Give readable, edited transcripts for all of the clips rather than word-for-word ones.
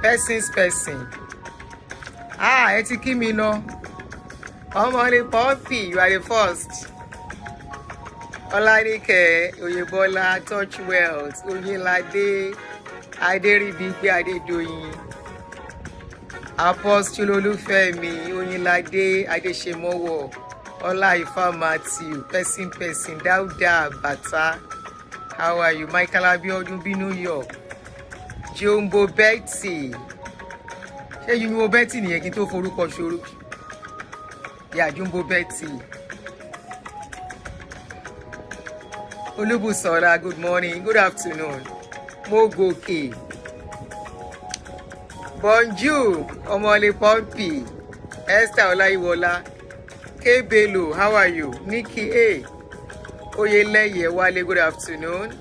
person. Ẹ ti kí mi ná. Ọmọlé Puppy, you are the first. Olanike, Oyebola, Touch Wealth, Oyinlade, Aderibigbe Adedoyin, Apostle Olufemi, Oyinlade, Adesemowo, Olaifa Matthew, person, Dauda Bata. How are you? Michael Abiodun be New York. Jumbo Betty. Ṣé Jumbo Betty nìyẹn kí n tó forúkọ ṣòro? Yeah, Jumbo Betty. Olubusola, good morning, good afternoon. Mogoke. Bonjour, Omole Puppy. Esther Olaiwola. K. Bello, how are you? Nikki A. Oyeleye Wale, good afternoon.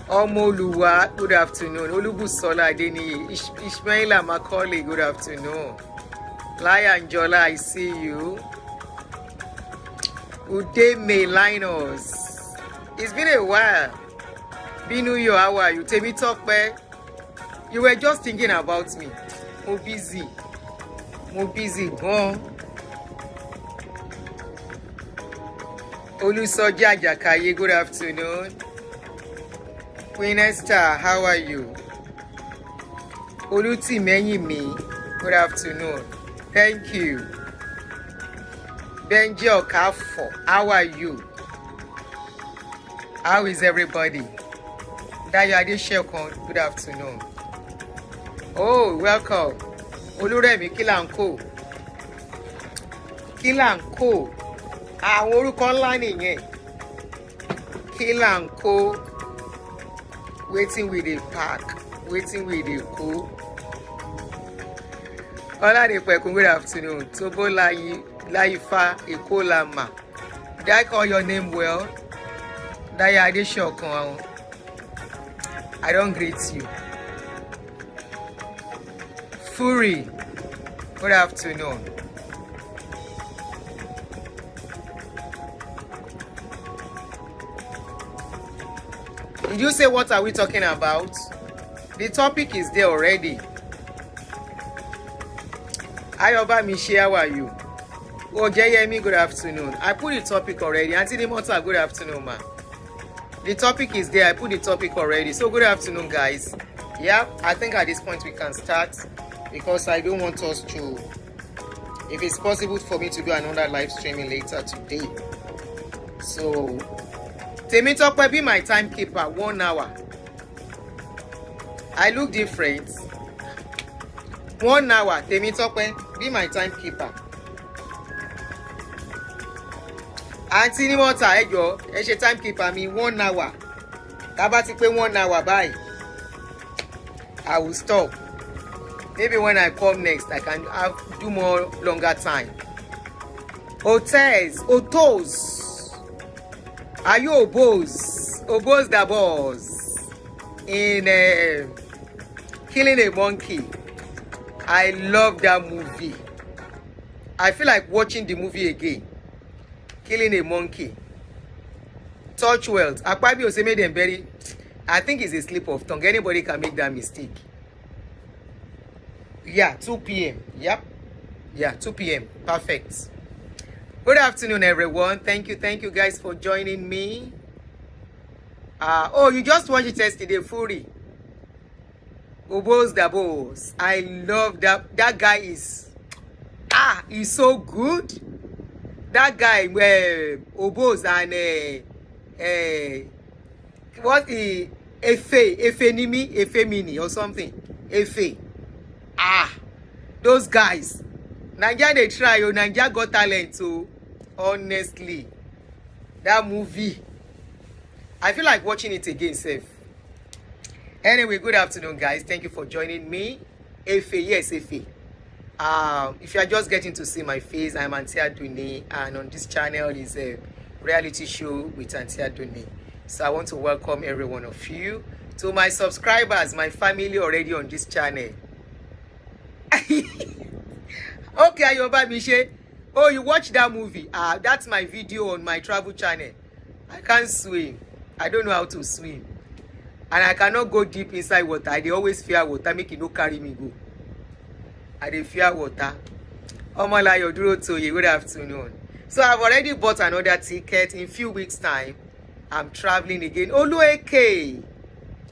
Omoluwa, good afternoon. Olubusola Adeniyi. Ishmaela Macaulay, good afternoon. Lion Jola, I see you. Udeme Linus. It's been a while. Binu yo, how are you? Temi Tokpe. You were just thinking about me. Mo busy. Gone. Olusoja Jakaye, good afternoon. Queen Esther, how are you? Oluti Menyimi, good afternoon. Thank you. Benji Okafo, how are you? How is everybody? Dayo Adeshekon, good afternoon. Oh, welcome. Olúrẹ̀mí Kílàńkò. Kílàńkò. Àwọn orúkọ ńlá nìyẹn. Kílàńkò. Waiting with a pack. Waiting with a co. Oladepekun, good afternoon. Tobo Laifa Ekolama. Did I call your name well? Daya Adeshokon. I don't greet you. Fury, good afternoon. Did you say what are we talking about? The topic is there already. Ayoba Mishi, how are you? Ojeyemi, good afternoon. I put the topic already. Auntie Demota, good afternoon, ma. The topic is there. I put the topic already. So good afternoon, guys. Yeah, I think at this point we can start because I don't want us to, if it's possible for me to do another live streaming later today. So, Temitope, be my timekeeper, 1 hour. I look different. 1 hour, Temitope, be my timekeeper. Auntie Nimota, ẹjọ́, ẹ ṣe timekeeper mi 1 hour. Tá bá ti pé 1 hour báyìí, I will stop. Maybe when I come next, I can do more longer time. Otos. Are you Obos? Obos the boss. In Killing a Monkey. I love that movie. I feel like watching the movie again. Killing a Monkey. Touch Wealth. Akpabio say made them very. I think it's a slip of tongue. Anybody can make that mistake. Yeah, 2 p.m. Yep. Yeah, 2 p.m. Perfect. Good afternoon, everyone. Thank you guys for joining me. Oh, you just watched it yesterday, Fury. Obos the boss. I love that. That guy is he's so good. That guy Obos and what the Efe Mini or something. Efe. Those guys. Naija they try, Naija got talent, so honestly. That movie. I feel like watching it again, safe. Anyway, good afternoon, guys. Thank you for joining me. Efe, yes, Efe. If you are just getting to see my face, I'm Auntie Aduni, and on this channel is a reality show with Auntie Aduni. So I want to welcome every one of you. To my subscribers, my family already on this channel. Okay, Ayoba Mishe. Oh, you watch that movie? That's my video on my travel channel. I can't swim. I don't know how to swim. And I cannot go deep inside water. I dey always fear water, make it no carry me go. I dey fear water. Omolayo Duro Toye, good afternoon. So I've already bought another ticket. In few weeks' time, I'm traveling again. Olueke,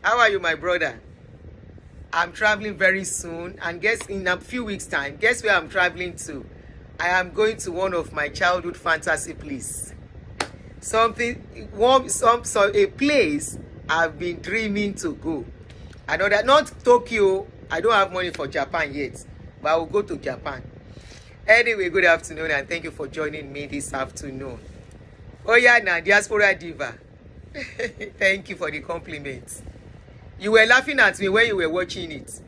how are you, my brother? I'm traveling very soon. And guess in a few weeks' time, guess where I'm traveling to? I am going to one of my childhood fantasy places. A place I've been dreaming to go. I know that not Tokyo. I don't have money for Japan yet, but I will go to Japan. Anyway, good afternoon and thank you for joining me this afternoon. Oh yeah, now Diaspora Diva. Thank you for the compliments. You were laughing at me when you were watching it.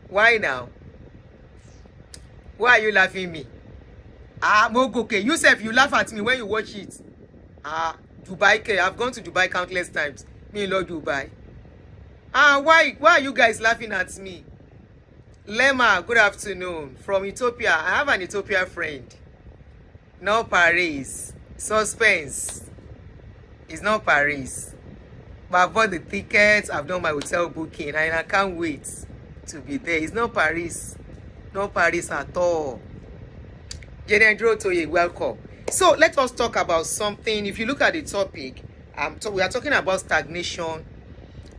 Why now? Why are you laughing at me? Mogoke, Yusuf, you laugh at me when you watch it. Dubai, I've gone to Dubai countless times. Me love Dubai. Why are you guys laughing at me? Lema, good afternoon. From Ethiopia. I have an Ethiopian friend. No Paris. Suspense. It's not Paris. But I've bought the tickets. I've done my hotel booking. And I can't wait to be there. It's not Paris. No Paris at all. Jenendro Toye, welcome. So let us talk about something. If you look at the topic, we are talking about stagnation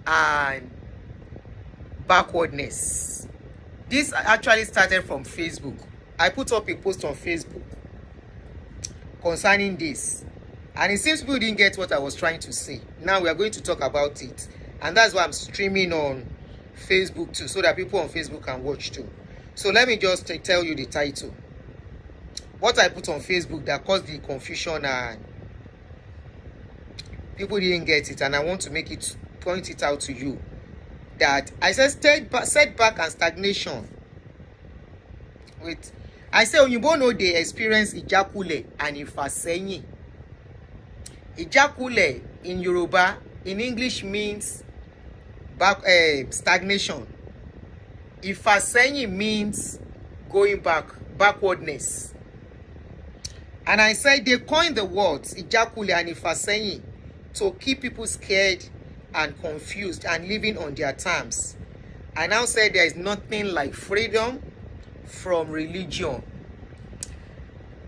and backwardness. This actually started from Facebook. I put up a post on Facebook concerning this. And it seems people didn't get what I was trying to say. Now we are going to talk about it. And that's why I'm streaming on Facebook too, so that people on Facebook can watch too. So let me just tell you the title. What I put on Facebook that caused the confusion and people didn't get it, and I want to point it out to you. That I said setback and stagnation. Wait. I say Oyinbo know they experience ìjákulẹ̀ and ìfàsẹ́yìn. Ìjákulẹ̀ in Yoruba, in English means stagnation. Ìfàsẹ́yìn means going back, backwardness. And I said they coined the words ìjákulẹ̀ and ìfàsẹ́yìn to keep people scared and confused and living on their terms. I now said there is nothing like freedom from religion.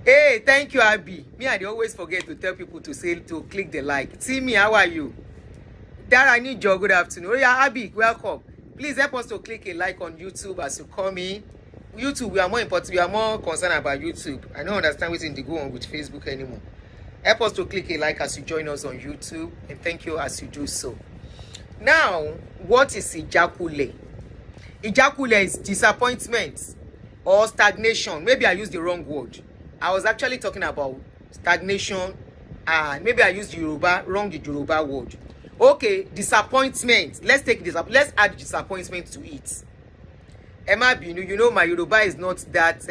Hey, thank you, Abby. Me, I always forget to tell people to click the like. Timmy, how are you? Dara Nijo, good afternoon. Oh yeah, Abby, welcome. Please help us to click a like on YouTube as you come in. YouTube, we are more concerned about YouTube. I don't understand what's in the go on with Facebook anymore. Help us to click a like as you join us on YouTube, and thank you as you do so. Now, what is ìjákulẹ̀? Ìjákulẹ̀ is disappointment or stagnation. Maybe I used the wrong word. I was actually talking about stagnation, and maybe I used the Yoruba word. Okay, disappointment. Let's add disappointment to it. Emma Binu, you know my Yoruba is not that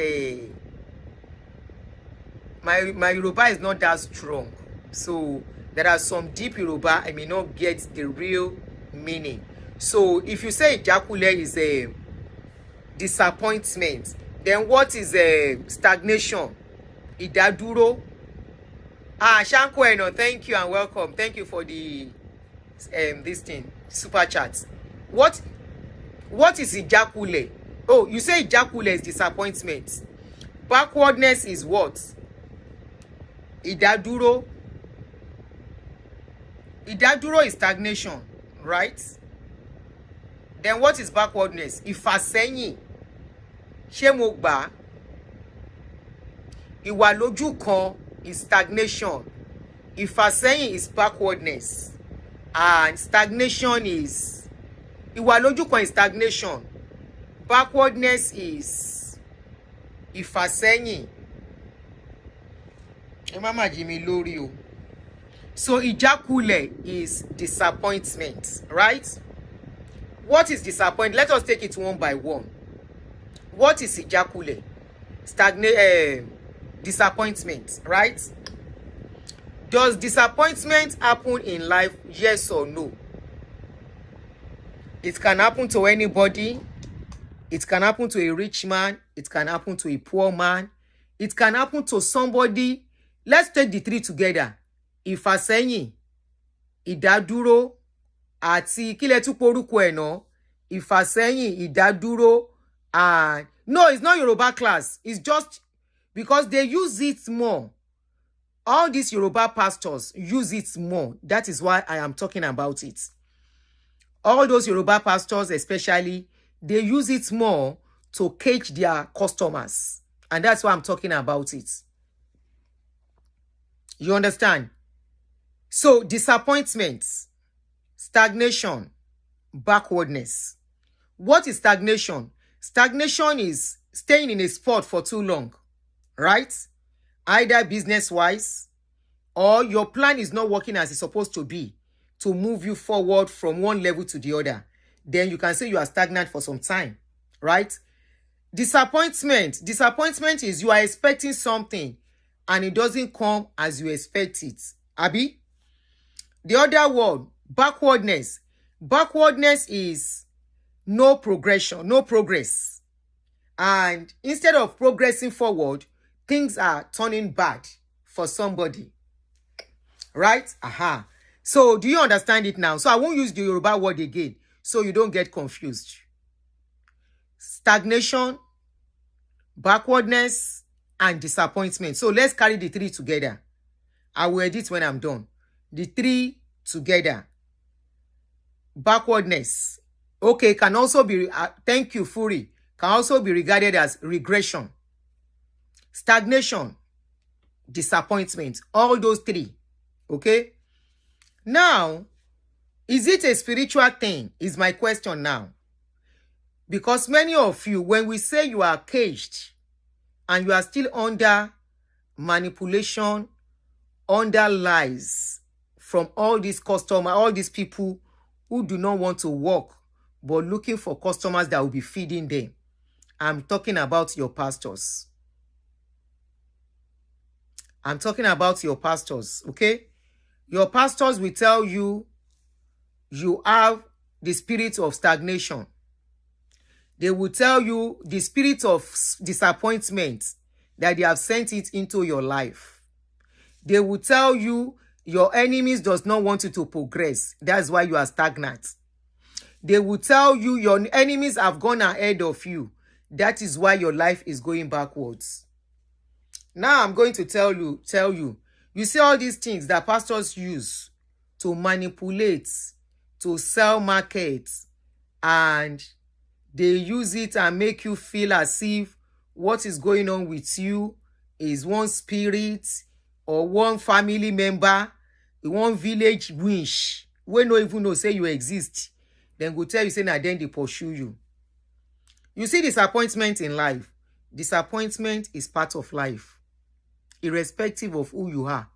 my Yoruba is not that strong. So there are some deep Yoruba I may not get the real meaning. So if you say ìjákulẹ̀ is a disappointment, then what is a stagnation? Ìdádúró. Shanko Eno, thank you and welcome. Thank you for the this thing, super chat. What is ìjákulẹ̀? Oh, you say ìjákulẹ̀ is disappointment. Backwardness is what? Ìdádúró. Ìdádúró is stagnation, right? Then what is backwardness? Ìfàsẹ́yìn. Ṣé mo gbà? Ìwà lójú kan is stagnation. Ìfàsẹ́yìn is backwardness. And stagnation is ìwà lójú kan is stagnation. Backwardness is ìfàsẹ́yìn. Ẹ má mà jí mi lórí o. So ìjákulẹ̀ is disappointment, right? What is disappointment? Let us take it one by one. What is ìjákulẹ̀? Disappointment, right? Does disappointment happen in life? Yes or no? It can happen to anybody. It can happen to a rich man. It can happen to a poor man. It can happen to somebody. Let's take the three together. Ìfàsẹ́yìn, ìdádúró, àti kílẹ̀ tún porúkọ ẹ̀ náà ìfàsẹ́yìn ìdádúró and no, it's not Yoruba class, it's just because they use it more. All these Yoruba pastors use it more. That is why I am talking about it. All those Yoruba pastors especially, they use it more to cage their customers. And that's why I'm talking about it. You understand? So disappointment, stagnation, backwardness. What is stagnation? Stagnation is staying in a spot for too long, right? Either business-wise or your plan is not working as it's supposed to be to move you forward from one level to the other. Then you can say you are stagnant for some time, right? Disappointment. Disappointment is you are expecting something and it doesn't come as you expect it. Abi? The other word, backwardness. Backwardness is no progression, no progress. And instead of progressing forward, things are turning bad for somebody. Right? Aha. So do you understand it now? So I won't use the Yoruba word again so you don't get confused. Stagnation, backwardness, and disappointment. So let's carry the three together. I will edit when I'm done. The three together. Backwardness. Okay, can also be, thank you, Fury. Can also be regarded as regression. Stagnation, disappointment. All those three. Okay? Now, is it a spiritual thing? Is my question now. Because many of you, when we say you are caged and you are still under manipulation, under lies from all these customers, all these people who do not want to work, but looking for customers that will be feeding them. I'm talking about your pastors. I'm talking about your pastors, okay? Your pastors will tell you you have the spirit of stagnation. They will tell you the spirit of disappointment that they have sent it into your life. They will tell you your enemies does not want you to progress. That's why you are stagnant. They will tell you your enemies have gone ahead of you. That is why your life is going backwards. Now I'm going to tell you. You see all these things that pastors use to manipulate, to sell markets, and they use it and make you feel as if what is going on with you is one spirit or one family member, one village wish. We no even know say you exist. Then go tell you say na then they pursue you. You see disappointment in life. Disappointment is part of life, irrespective of who you are.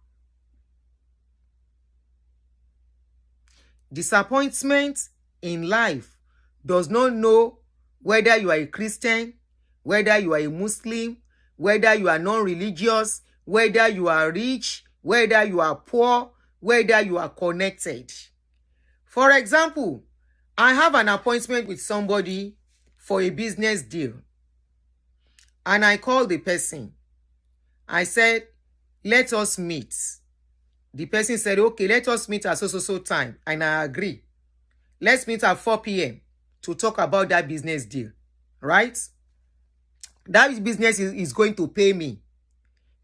Disappointment in life does not know whether you are a Christian, whether you are a Muslim, whether you are non-religious, whether you are rich, whether you are poor, whether you are connected. For example, I have an appointment with somebody for a business deal. And I called the person. I said, let us meet. The person said, okay, let us meet at so time. And I agree. Let's meet at 4 p.m. to talk about that business deal. Right? That business is going to pay me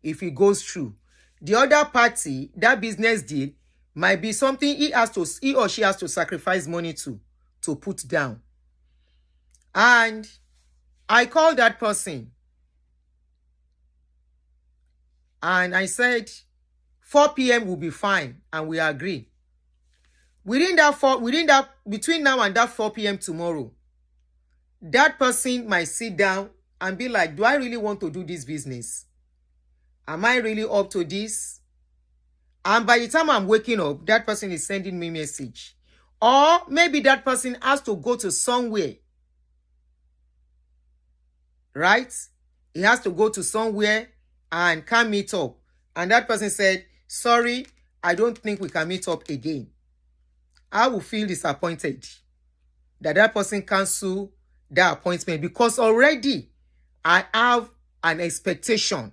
if it goes through. The other party, that business deal, might be something he or she has to sacrifice money to put down. And I called that person. And I said, 4 p.m. will be fine, and we agree. Between now and that 4 p.m. tomorrow, that person might sit down and be like, do I really want to do this business? Am I really up to this? And by the time I'm waking up, that person is sending me a message. Or maybe that person has to go to somewhere. Right? He has to go to somewhere and can't meet up. And that person said, sorry, I don't think we can meet up again. I will feel disappointed that that person cancel that appointment because already I have an expectation.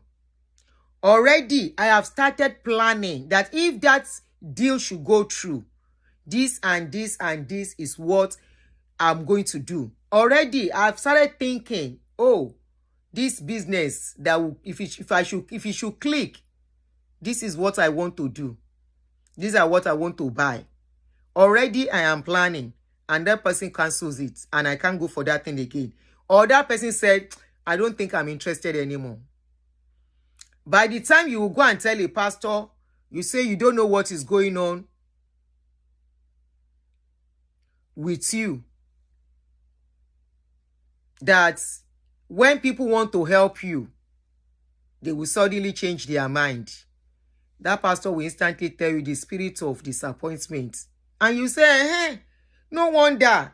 Already I have started planning that if that deal should go through, this and this and this is what I'm going to do. Already, I've started thinking, oh, this business that if it should click, this is what I want to do. These are what I want to buy. Already, I am planning, and that person cancels it, and I can't go for that thing again. Or that person said, I don't think I'm interested anymore. By the time you will go and tell a pastor, you say you don't know what is going on with you, that when people want to help you, they will suddenly change their mind. That pastor will instantly tell you the spirit of disappointment. And you say, hey, no wonder.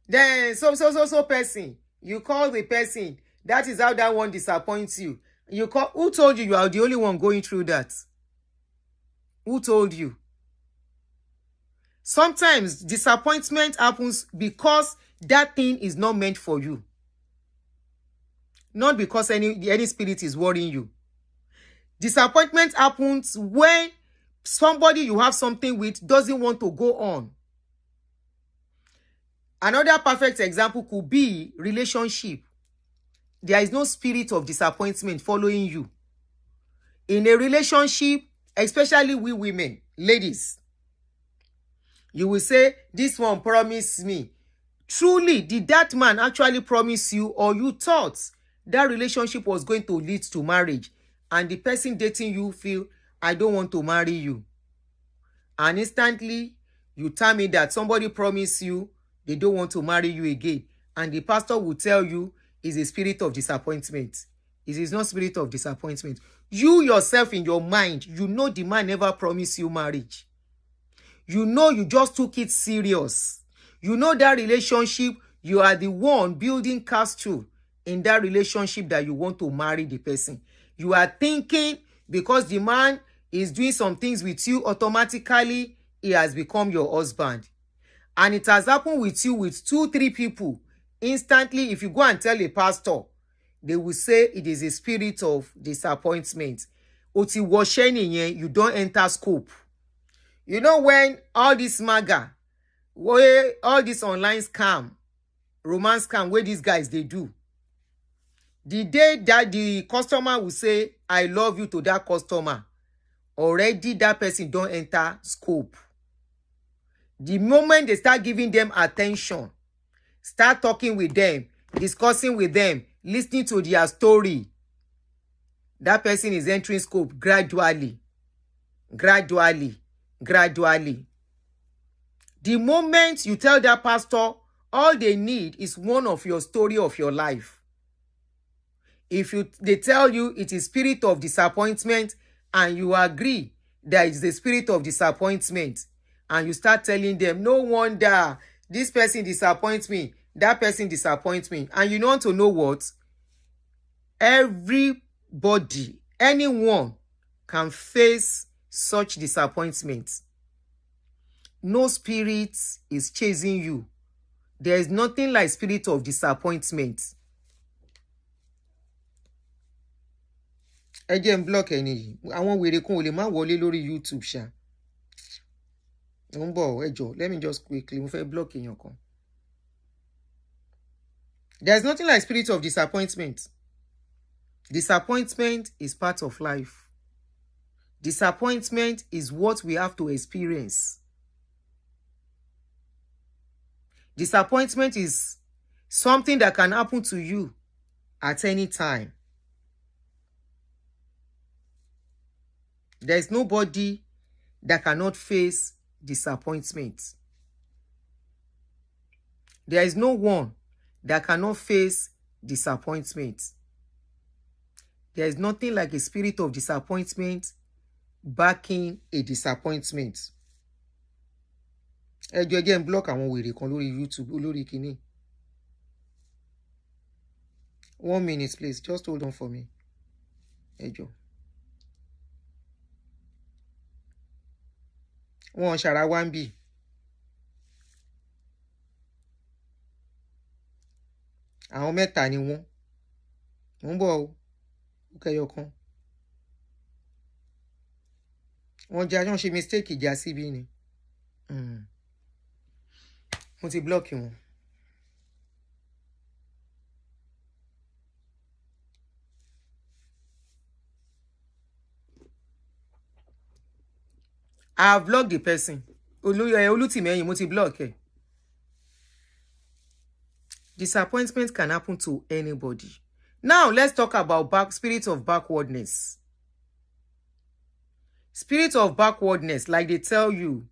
Then so person, you call the person. That is how that one disappoints you. You call, who told you are the only one going through that? Who told you? Sometimes disappointment happens because that thing is not meant for you. Not because any spirit is worrying you. Disappointment happens when somebody you have something with doesn't want to go on. Another perfect example could be relationship. There is no spirit of disappointment following you. In a relationship, especially we women, ladies, you will say, this one promised me. Truly, did that man actually promise you, or you thought that relationship was going to lead to marriage, and the person dating you feel, I don't want to marry you. And instantly, you tell me that somebody promised you, they don't want to marry you again. And the pastor will tell you, it's a spirit of disappointment. It is not spirit of disappointment. You yourself in your mind, you know the man never promised you marriage. You know you just took it serious. You know that relationship, you are the one building castle in that relationship that you want to marry the person. You are thinking because the man is doing some things with you, automatically he has become your husband. And it has happened with you with 2-3 people. Instantly, if you go and tell a pastor, they will say it is a spirit of disappointment. Oti washeni yen, you don't enter scope. You know when all this maga, all this online scam, romance scam, where these guys they do. The day that the customer will say, I love you to that customer, already that person don't enter scope. The moment they start giving them attention, start talking with them, discussing with them, listening to their story, that person is entering scope gradually. The moment you tell that pastor, all they need is one of your story of your life. If they tell you it is spirit of disappointment and you agree that it's the spirit of disappointment, and you start telling them, no wonder this person disappoints me, that person disappoints me. And you want to know what? Everybody, anyone can face such disappointment. No spirit is chasing you. There is nothing like spirit of disappointment. Again, block any. I want we recall the man wọlé lórí YouTube ṣá. Let me just quickly block in your con. There's nothing like spirit of disappointment. Disappointment is part of life. Disappointment is what we have to experience. Disappointment is something that can happen to you at any time. There is nobody that cannot face disappointment. There is no one that cannot face disappointment. There is nothing like a spirit of disappointment backing a disappointment. Again, block àwọn wèrè kan lórí YouTube, lórí kíní. 1 minute, please. Just hold on for me. Wọ́n ṣàrà wá ń bì. Àwọn mẹ́ta ni wọ́n. Wọ́n bọ̀ o. Kẹyọ kan. Wọ́n ṣe mistake ìjà síbí ni. mo ti block wọn. I have blocked the person. Olutimeyin, mo ti block ẹ. Disappointment can happen to anybody. Now, let's talk about spirit of backwardness. Spirit of backwardness, like they tell you,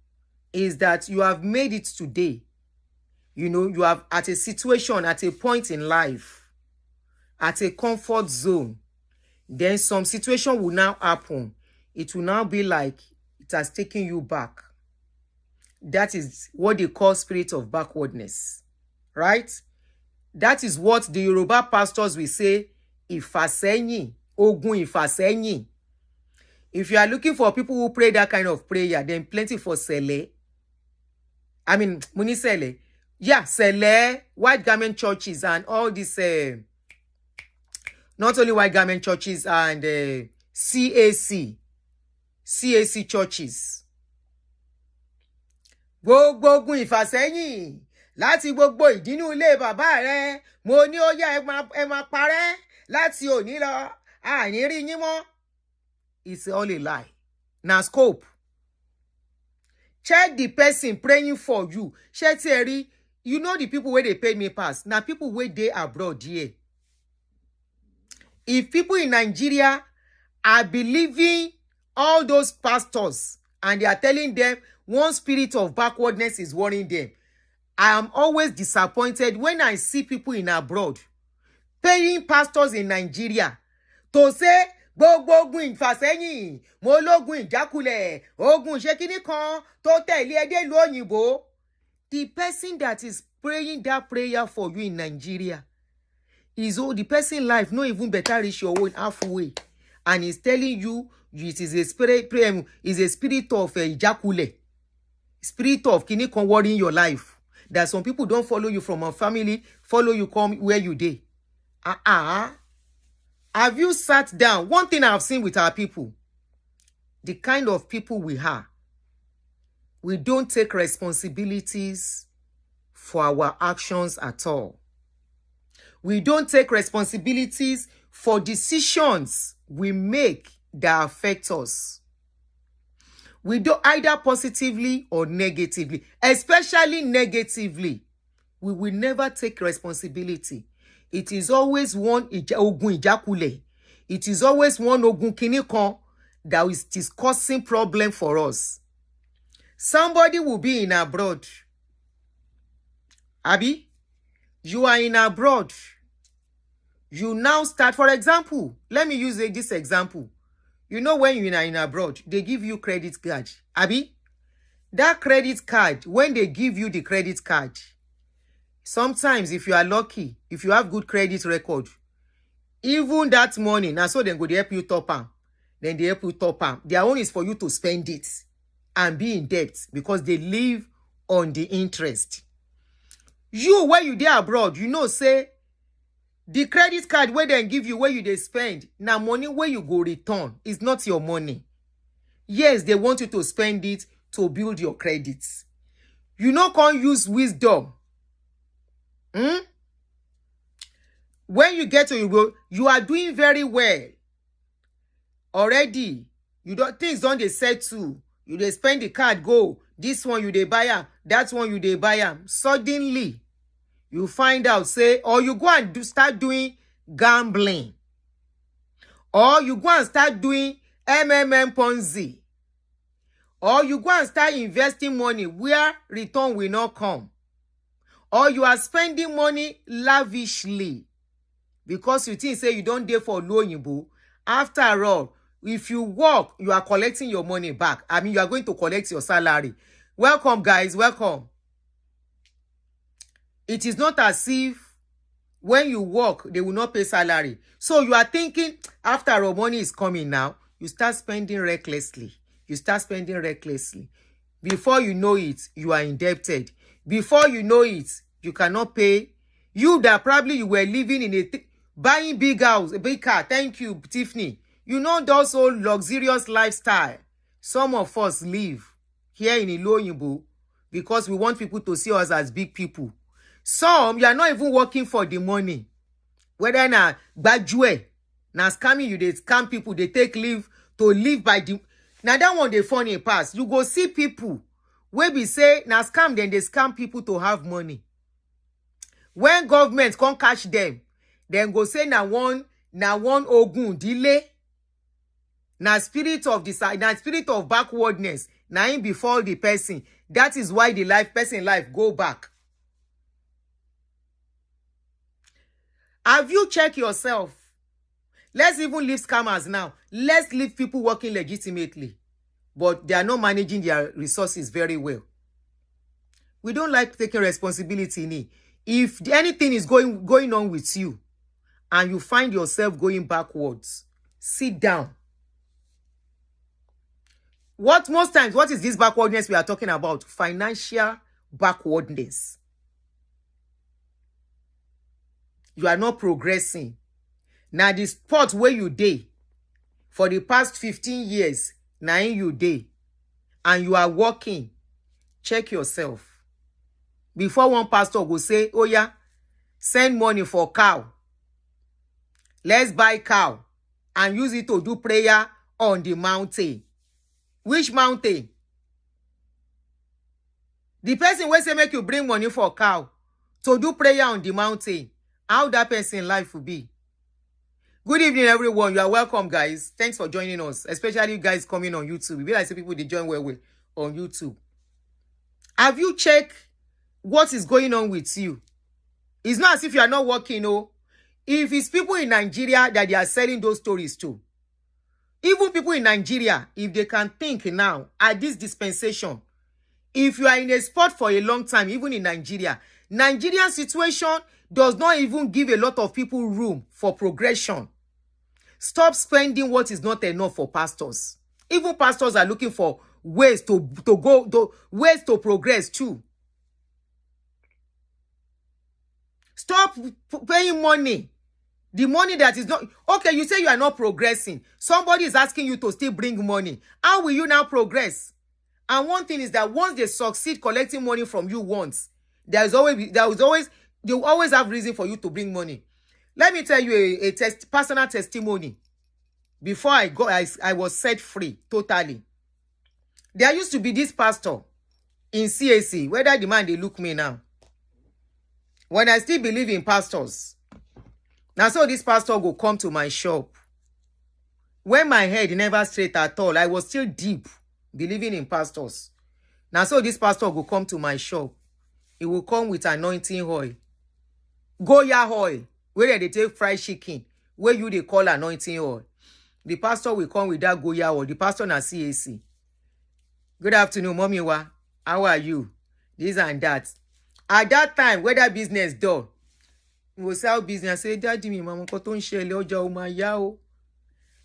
is that you have made it today. You know, you have at a situation, at a point in life, at a comfort zone. Then some situation will now happen. It will now be like it has taken you back. That is what they call spirit of backwardness. Right? That is what the Yoruba pastors will say, ìfàsẹ́yìn, ogun ìfàsẹ́yìn. If you are looking for people who pray that kind of prayer, then plenty for Sele. I mean, Muni Sele. Yeah, Sele, white garment churches and all this, not only white garment churches and CAC churches. Gbogbo ogun ìfàsẹ́yìn láti gbogbo ìdínú ilé bàbá rẹ, mo ní ó yá ẹ máa parẹ́ láti òní lọ, àní rí yín mọ́. It's all a lie. Now scope. Check the person praying for you. Check Terry. You know the people where they paid me pass. Now people where they abroad here. If people in Nigeria are believing all those pastors and they are telling them one spirit of backwardness is warning them, I am always disappointed when I see people in abroad paying pastors in Nigeria to say, gbogbo ogun ìfàsẹ́yìn, mo lógun ìjákulẹ̀, ogun ìṣekíní kan tó tẹ̀lé ẹdẹ ìlú òyìnbó. The person that is praying that prayer for you in Nigeria is the person life no even better reach your own halfway, and is telling you it is a spirit of ìjákulẹ̀, spirit of kíní kan worrying your life. That some people don't follow you from a family, follow you come where you dey. Have you sat down? One thing I've seen with our people, the kind of people we are, we don't take responsibilities for our actions at all. We don't take responsibilities for decisions we make that affect us. We do either positively or negatively, especially negatively. We will never take responsibility. It is always one ogun ìjákulẹ̀. It is always one ogun kíní kan that is causing problem for us. Somebody will be in abroad. Abi, you are in abroad. You now start, for example, let me use this example. You know when you are in abroad, they give you credit card. Abi, that credit card, when they give you the credit card, sometimes if you are lucky, if you have good credit record, even that morning, now so then go they help you top am. Then they help you top am. Their own is for you to spend it and be in debt because they live on the interest. You, when you there abroad, you know, say, the credit card where they give you, where you they spend, now money where you go return is not your money. Yes, they want you to spend it to build your credits. You no can't use wisdom. When you get to Europe, you are doing very well already. You don't things don't they settle. You they spend the card go. This one you they buy am. That one you they buy am. Suddenly, you find out say, or you go and start doing gambling, or you go and start doing Ponzi, or you go and start investing money where return will not come. Or you are spending money lavishly because you think say you don't dare for low. After all, if you work, you are collecting your money back. I mean, you are going to collect your salary. Welcome, guys. Welcome. It is not as if when you work, they will not pay salary. So you are thinking after all, money is coming now, you start spending recklessly. You start spending recklessly. Before you know it, you are indebted. Before you know it, you cannot pay. You that probably you were living in buying big house, a big car. Thank you, Tiffany. You know those old luxurious lifestyle some of us live here in Iloyinbo. because we want people to see us as big people. Some, you are not even working for the money. Whether na gbajue, na scamming you, they scam people, they take leave to live by the... Now that one they funny pass. You go see people where we say, na scam, then they scam people to have money. When government can't catch them, then go say na one ogun delay. Na spirit of backwardness. Na him befall the person. That is why the person life go back. Have you checked yourself? Let's even leave scammers now. Let's leave people working legitimately. But they are not managing their resources very well. We don't like taking responsibility. If anything is going on with you and you find yourself going backwards, sit down. Most times, what is this backwardness we are talking about? Financial backwardness. You are not progressing. Now, the spot where you dey for the past 15 years, now you dey, and you are working, check yourself. Before one pastor go say, oh yeah, send money for cow. Let's buy cow and use it to do prayer on the mountain. Which mountain? The person will say make you bring money for cow to do prayer on the mountain. How that person life will be. Good evening, everyone. You are welcome, guys. Thanks for joining us, especially you guys coming on YouTube. We like people they join well on YouTube. Have you checked what is going on with you? It's not as if you are not working, no. If it's people in Nigeria that they are selling those stories to, even people in Nigeria, if they can think now at this dispensation, if you are in a spot for a long time, even in Nigeria, Nigerian situation does not even give a lot of people room for progression. Stop spending what is not enough for pastors. Even pastors are looking for ways to progress too. Stop paying money. The money that is not... Okay, you say you are not progressing. Somebody is asking you to still bring money. How will you now progress? And one thing is that once they succeed collecting money from you once, they will always have reason for you to bring money. Let me tell you a personal testimony. Before I was set free totally. There used to be this pastor in CAC, whether the man they look me now. When I still believe in pastors, now so this pastor go come to my shop. When my head never straight at all, I was still deep believing in pastors. Now so this pastor go come to my shop. He will come with anointing oil. Goya oil, where they take fried chicken, where you they call anointing oil. The pastor will come with that Goya oil. The pastor na CAC. Good afternoon, mommy wa. How are you? This and that. At that time, whether business done, we will sell business. Say, Daddy, me, mama,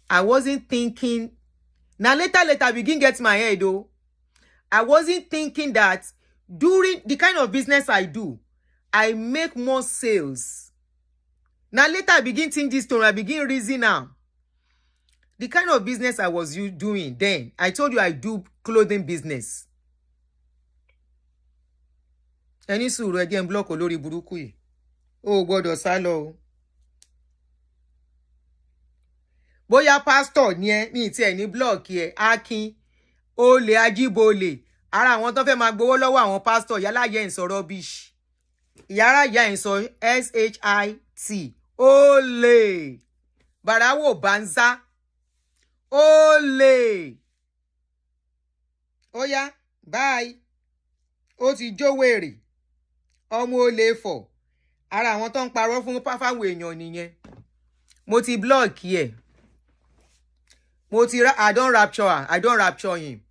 I wasn't thinking. Now later, begin get my head though. I wasn't thinking that during the kind of business I do, I make more sales. Now later I begin think this story. I begin reason now. The kind of business I was doing then, I told you I do clothing business. Any suru again block olori buruku yi. Oh God, sálọ. Bóyá pastor ni ẹ, mi ti ẹ ní block ẹ, Akin, Olè Ajíbólè. Ara àwọn tó fẹ́ máa gbowó lọ́wọ́ àwọn pastor yálà yẹ ń sọ rubbish. Yàrá yà ń sọ SHIT. Olè. Barawo banza. Olè. Oya, bye. Ó ti jó wèrè. Ọmọ olè fọ̀. Ara àwọn tó ń parọ́ fún fáwọn èèyàn nìyẹn. Mo ti block here. I don't rapture him.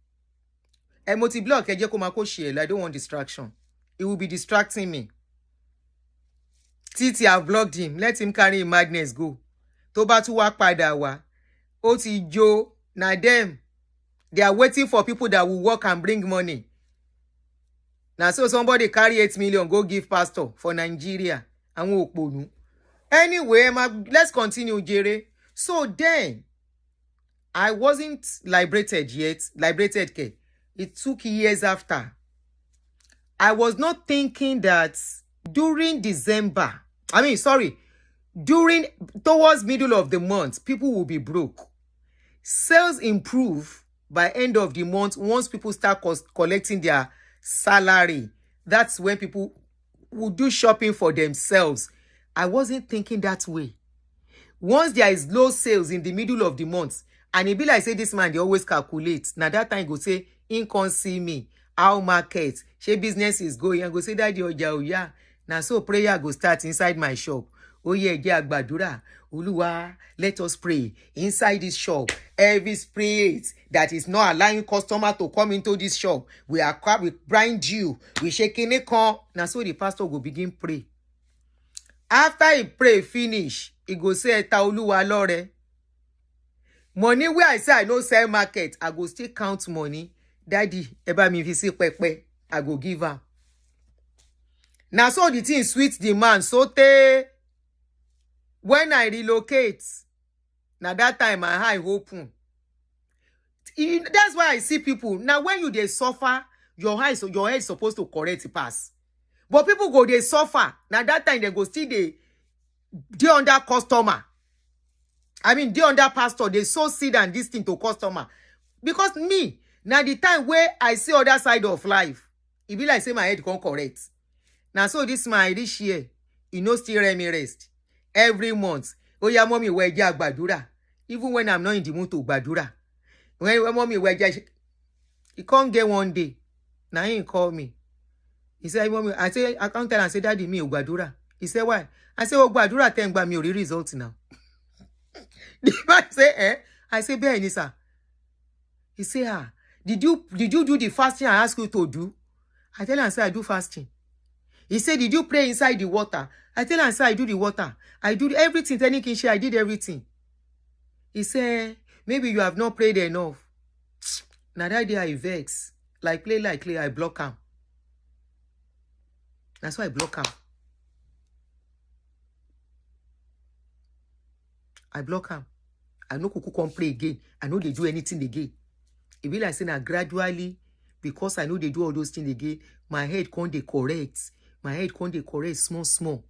Mo ti block ẹ jẹ́ kó máa kó share. I don't want distraction. It will be distracting me. Titi have blocked him. Let him carry his madness go. Tó bá tún wá padà wá. Ó ti jó. Na them. They are waiting for people that will work and bring money. Now, so somebody carry 8 million, go give pastor for Nigeria. Anyway, let's continue, Jerry. So then, I wasn't liberated yet. Liberated, it took years after. I was not thinking that during December, during towards middle of the month, people will be broke. Sales improve by end of the month once people start collecting their salary. That's when people will do shopping for themselves. I wasn't thinking that way. Once there is low sales in the middle of the month, and it be like say this man, they always calculate. Now that time go say, in come see me, how market, she business is going, and go say that oja. Now so prayer go start inside my shop. Oh yeah, agbadura. Oluwa, let us pray inside this shop. Every spirit that is not allowing customer to come into this shop, we bind you. We shaking it. Now so the pastor go begin pray. After he pray finish, he go say, "Eta Oluwa lore." Money where I say I no sell market, I go still count money. Daddy, eba mi fi si pepe, I go give her. Now so the thing sweet the man, so when I relocate, now that time my eye open. That's why I see people. Now when you they suffer, your head is supposed to correct the pass. But people go they suffer. Now that time they go still they under customer. They under pastor. They so seed and this thing to customer. Because me, now the time where I see other side of life, it be like say my head can't correct. Now so this year, he no still let me rest. Every month, oh yeah, mommy, where ya badura. Even when I'm not in the mood to badura. When mommy, where ya, he can't get one day. Now he call me. He said, mommy, I say, I can't tell and say, daddy, me, badura. He said, why? I say, oh, badura, thank by me, results now. The man say, eh? I say, Benny, sir. He say, did you do the fasting I asked you to do? I tell him, I say, I do fasting. He said, did you pray inside the water? I tell him, I say, I do the water. I do everything. I did everything. He said, maybe you have not prayed enough. Now that day I vex. Like play, I block him. That's why I block him. I block him. I know Kuku can't play again. I know they do anything again. It be like saying that gradually, because I know they do all those things again, my head can't they correct. My head can't they correct small.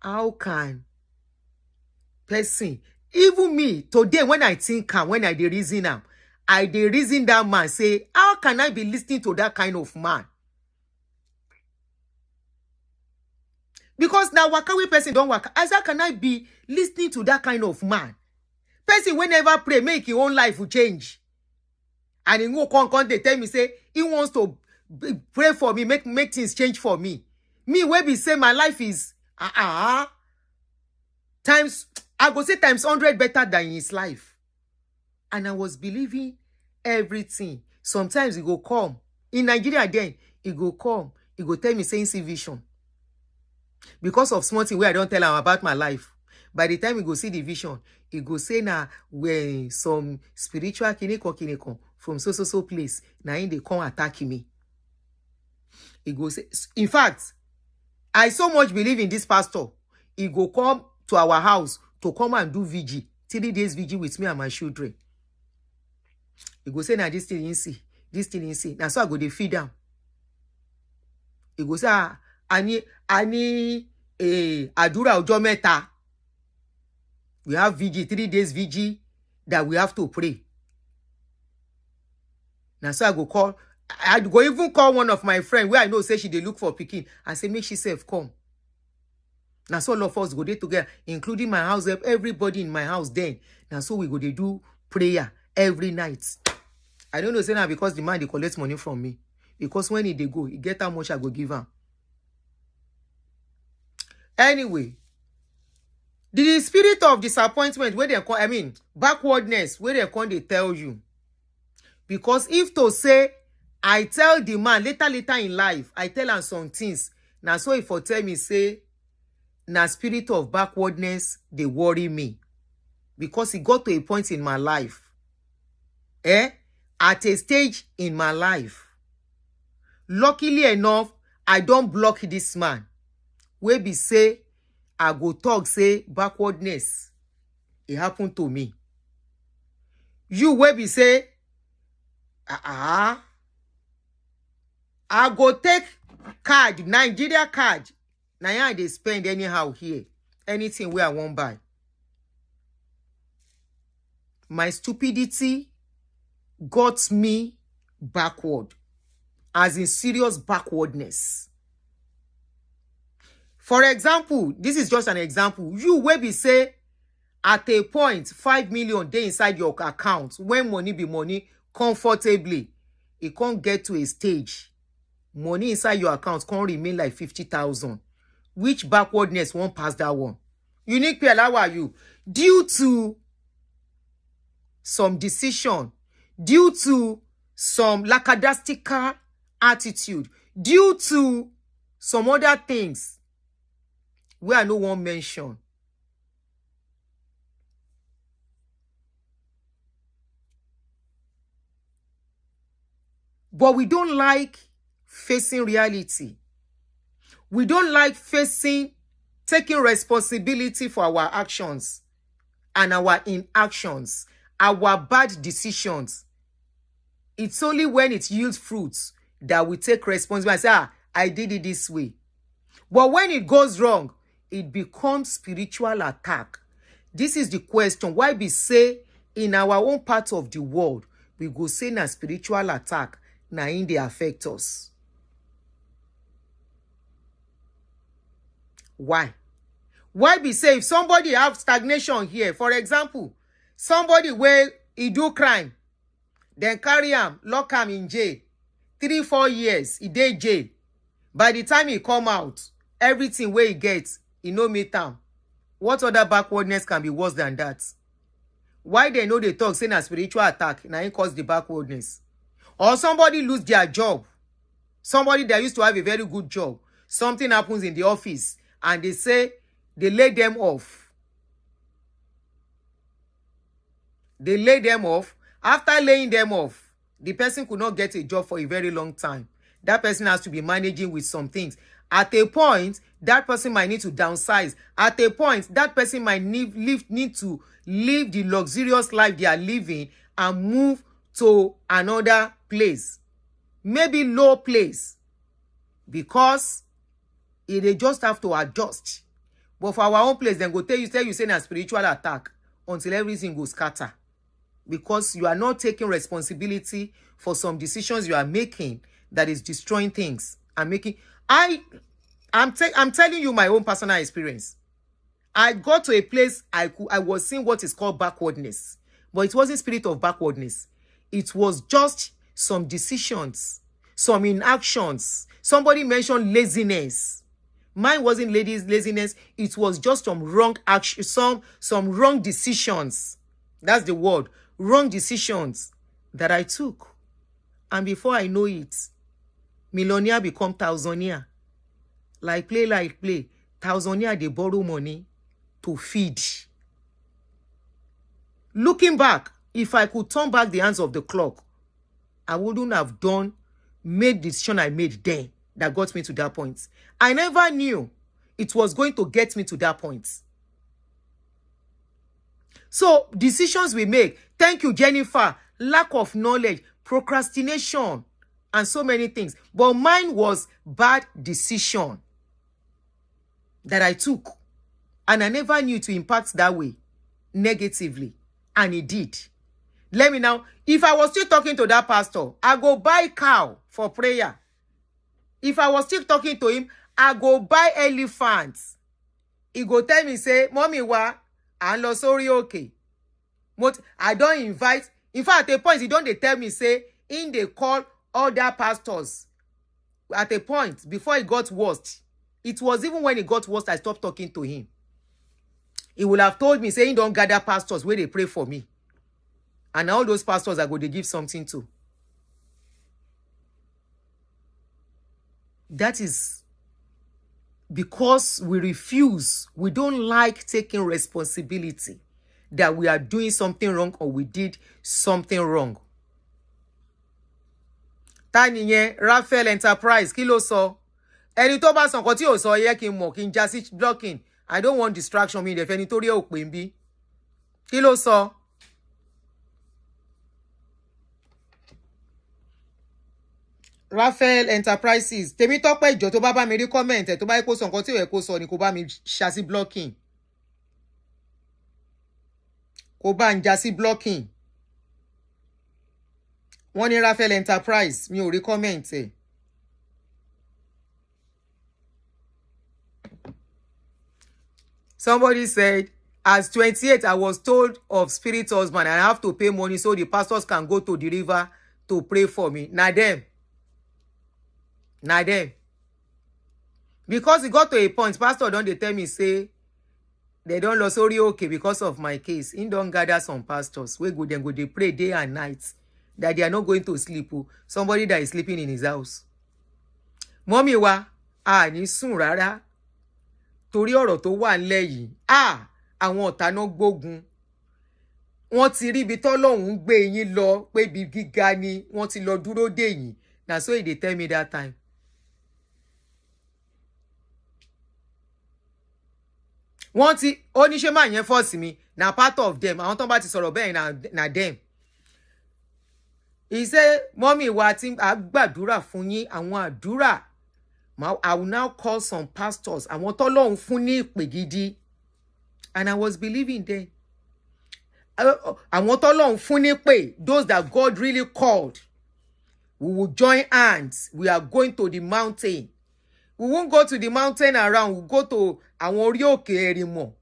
How can person, even me, today when I think when I dey reason am, I dey reason that man say, how can I be listening to that kind of man? Because now wakawe person don't work. As how can I be listening to that kind of man? Person whenever pray, make his own life will change. And he go come they tell me say he wants to pray for me, make things change for me. Me where be say my life is times, I go say times 100 better than his life. And I was believing everything. Sometimes he go come. In Nigeria then, he go come. He go tell me saying see vision. Because of small thing where I don't tell him about my life. By the time he go see the vision, he go say na when some spiritual kineko from so place, now they come attack me. He go say, in fact, I so much believe in this pastor. He go come to our house to come and do VG. 3 days VG with me and my children. He go say, now this thing in see. This thing in see. Now so I go they feed them. He go say, ani adura ojo meta. We have VG, 3 days VG that we have to pray. Now so I go call. I go even call one of my friends where I know say she dey look for pikin. I say make she self come. Now so all of us go there together, including my house help, everybody in my house then. Now so we go they do prayer every night. I don't know say now because the man they collect money from me. Because when they go, he get how much I go give him. Anyway, the spirit of disappointment where they call, backwardness where they come they tell you. Because if to say I tell the man later in life, I tell him some things. Now so if for tell me say, na spirit of backwardness, they worry me. Because it got to a point in my life. At a stage in my life. Luckily enough, I don't block this man. Where be say, I go talk say backwardness. It happened to me. You where be say, I go take card, Nigeria card. Now yeah, they spend anyhow here. Anything where I won't buy. My stupidity got me backward. As in serious backwardness. For example, this is just an example. You will be say at a point 5 million dey inside your account when money be money comfortably. It can't get to a stage. Money inside your account can't remain like 50,000. Which backwardness won't pass that one? Unique PL, how are you? Due to some decision, due to some lackadaisical attitude, due to some other things where I no one mention. But we don't like facing reality. We don't like taking responsibility for our actions and our inactions, our bad decisions. It's only when it yields fruits that we take responsibility and say, I did it this way. But when it goes wrong, it becomes spiritual attack. This is the question. Why we say in our own part of the world, we go say na spiritual attack, na in they affect us. Why? Why be say if somebody have stagnation here, for example, somebody where he do crime, then carry him, lock him in jail, 3-4 years, he dey jail. By the time he come out, everything where he gets, he no meet am. What other backwardness can be worse than that? Why they know they talk saying a spiritual attack, na it cause the backwardness? Or somebody lose their job. Somebody that used to have a very good job. Something happens in the office and they say they lay them off. They lay them off. After laying them off, the person could not get a job for a very long time. That person has to be managing with some things. At a point, that person might need to downsize. At a point, that person might need to live the luxurious life they are living and move to another place. Maybe low place. Because they just have to adjust. But for our own place, then go tell you say a spiritual attack until everything goes scatter. Because you are not taking responsibility for some decisions you are making that is destroying things. I'm telling you my own personal experience. I got to a place I was seeing what is called backwardness. But it wasn't spirit of backwardness. It was just some decisions, some inactions. Somebody mentioned laziness. Mine wasn't laziness. It was just some wrong action, some wrong decisions. That's the word. Wrong decisions that I took. And before I know it, millionaire become thousandaire. Like play. Thousandaire, they borrow money to feed. Looking back, if I could turn back the hands of the clock, I wouldn't have made the decision I made then that got me to that point. I never knew it was going to get me to that point. So, decisions we make, thank you, Jennifer, lack of knowledge, procrastination, and so many things. But mine was bad decision that I took. And I never knew to impact that way, negatively. And it did. Let me now, if I was still talking to that pastor, I go buy cow for prayer. If I was still talking to him, I go buy elephants. He go tell me, say, Mommy, what? I'm not sorry, okay. But I don't invite. In fact, at a point, he don't they tell me, say, in they call other pastors. At a point, before it got worse, it was even when it got worse, I stopped talking to him. He would have told me, say, he don't gather pastors where they pray for me. And all those pastors are going to give something to. That is because we refuse. We don't like taking responsibility that we are doing something wrong or we did something wrong. Taniye Raphael Enterprise kí ló sọ? Ẹni tó bá sọ nǹkan tí ò sọ yẹ kí n mọ̀ kí n já sí blocking. I don't want distraction mi dẹ̀ fẹ́ni tó rí ò pè ń bí. Kí ló sọ? Raphael Enterprises tèmi tọ́pẹ́ ìjọ tó bá mi rí comment ẹ̀ tó bá yẹ kó sọ nǹkan tí ò yẹ kó sọ ni kó bá mi ṣá sí blocking kó bá ń já sí blocking wọ́n ní Raphael Enterprise mi ò rí comment ẹ̀. Somebody said, as 28, I was told of spirit husband and I have to pay money so the pastors can go to the river to pray for me. Na them. Because it got to a point, pastor don't they tell me, say, they don't lose sorry okay because of my case. He don't gather some pastors. We go, they pray day and night that they are not going to sleep. Somebody that is sleeping in his house. Mommy wa, ni sùn rárá. Torí ọ̀rọ̀ tó wà ńlẹ̀ yìí àwọn ọ̀tá náà gbógun wọ́n ti rí ibi tọ́lọ́hun gbé yín lọ pé ibi gíga ni wọ́n ti lọ dúró dè yín na so they tell me that time. wọ́n ti oníṣẹ́ máa yẹn force mi na part of them àwọn tó bá ti sọ̀rọ̀ bẹ́ẹ̀ na them. He say mọ́mí wa ti gbàdúrà fún yín àwọn àdúrà. I will now call some pastors. I want Ọlọ́run fún ní ìpè gidi. And I was believing them. I want Ọlọ́run fún ní ìpè. Those that God really called. We will join hands. We are going to the mountain. We won't go to the mountain around. We'll go to àwọn orí òkè Ẹ̀rìnmọ̀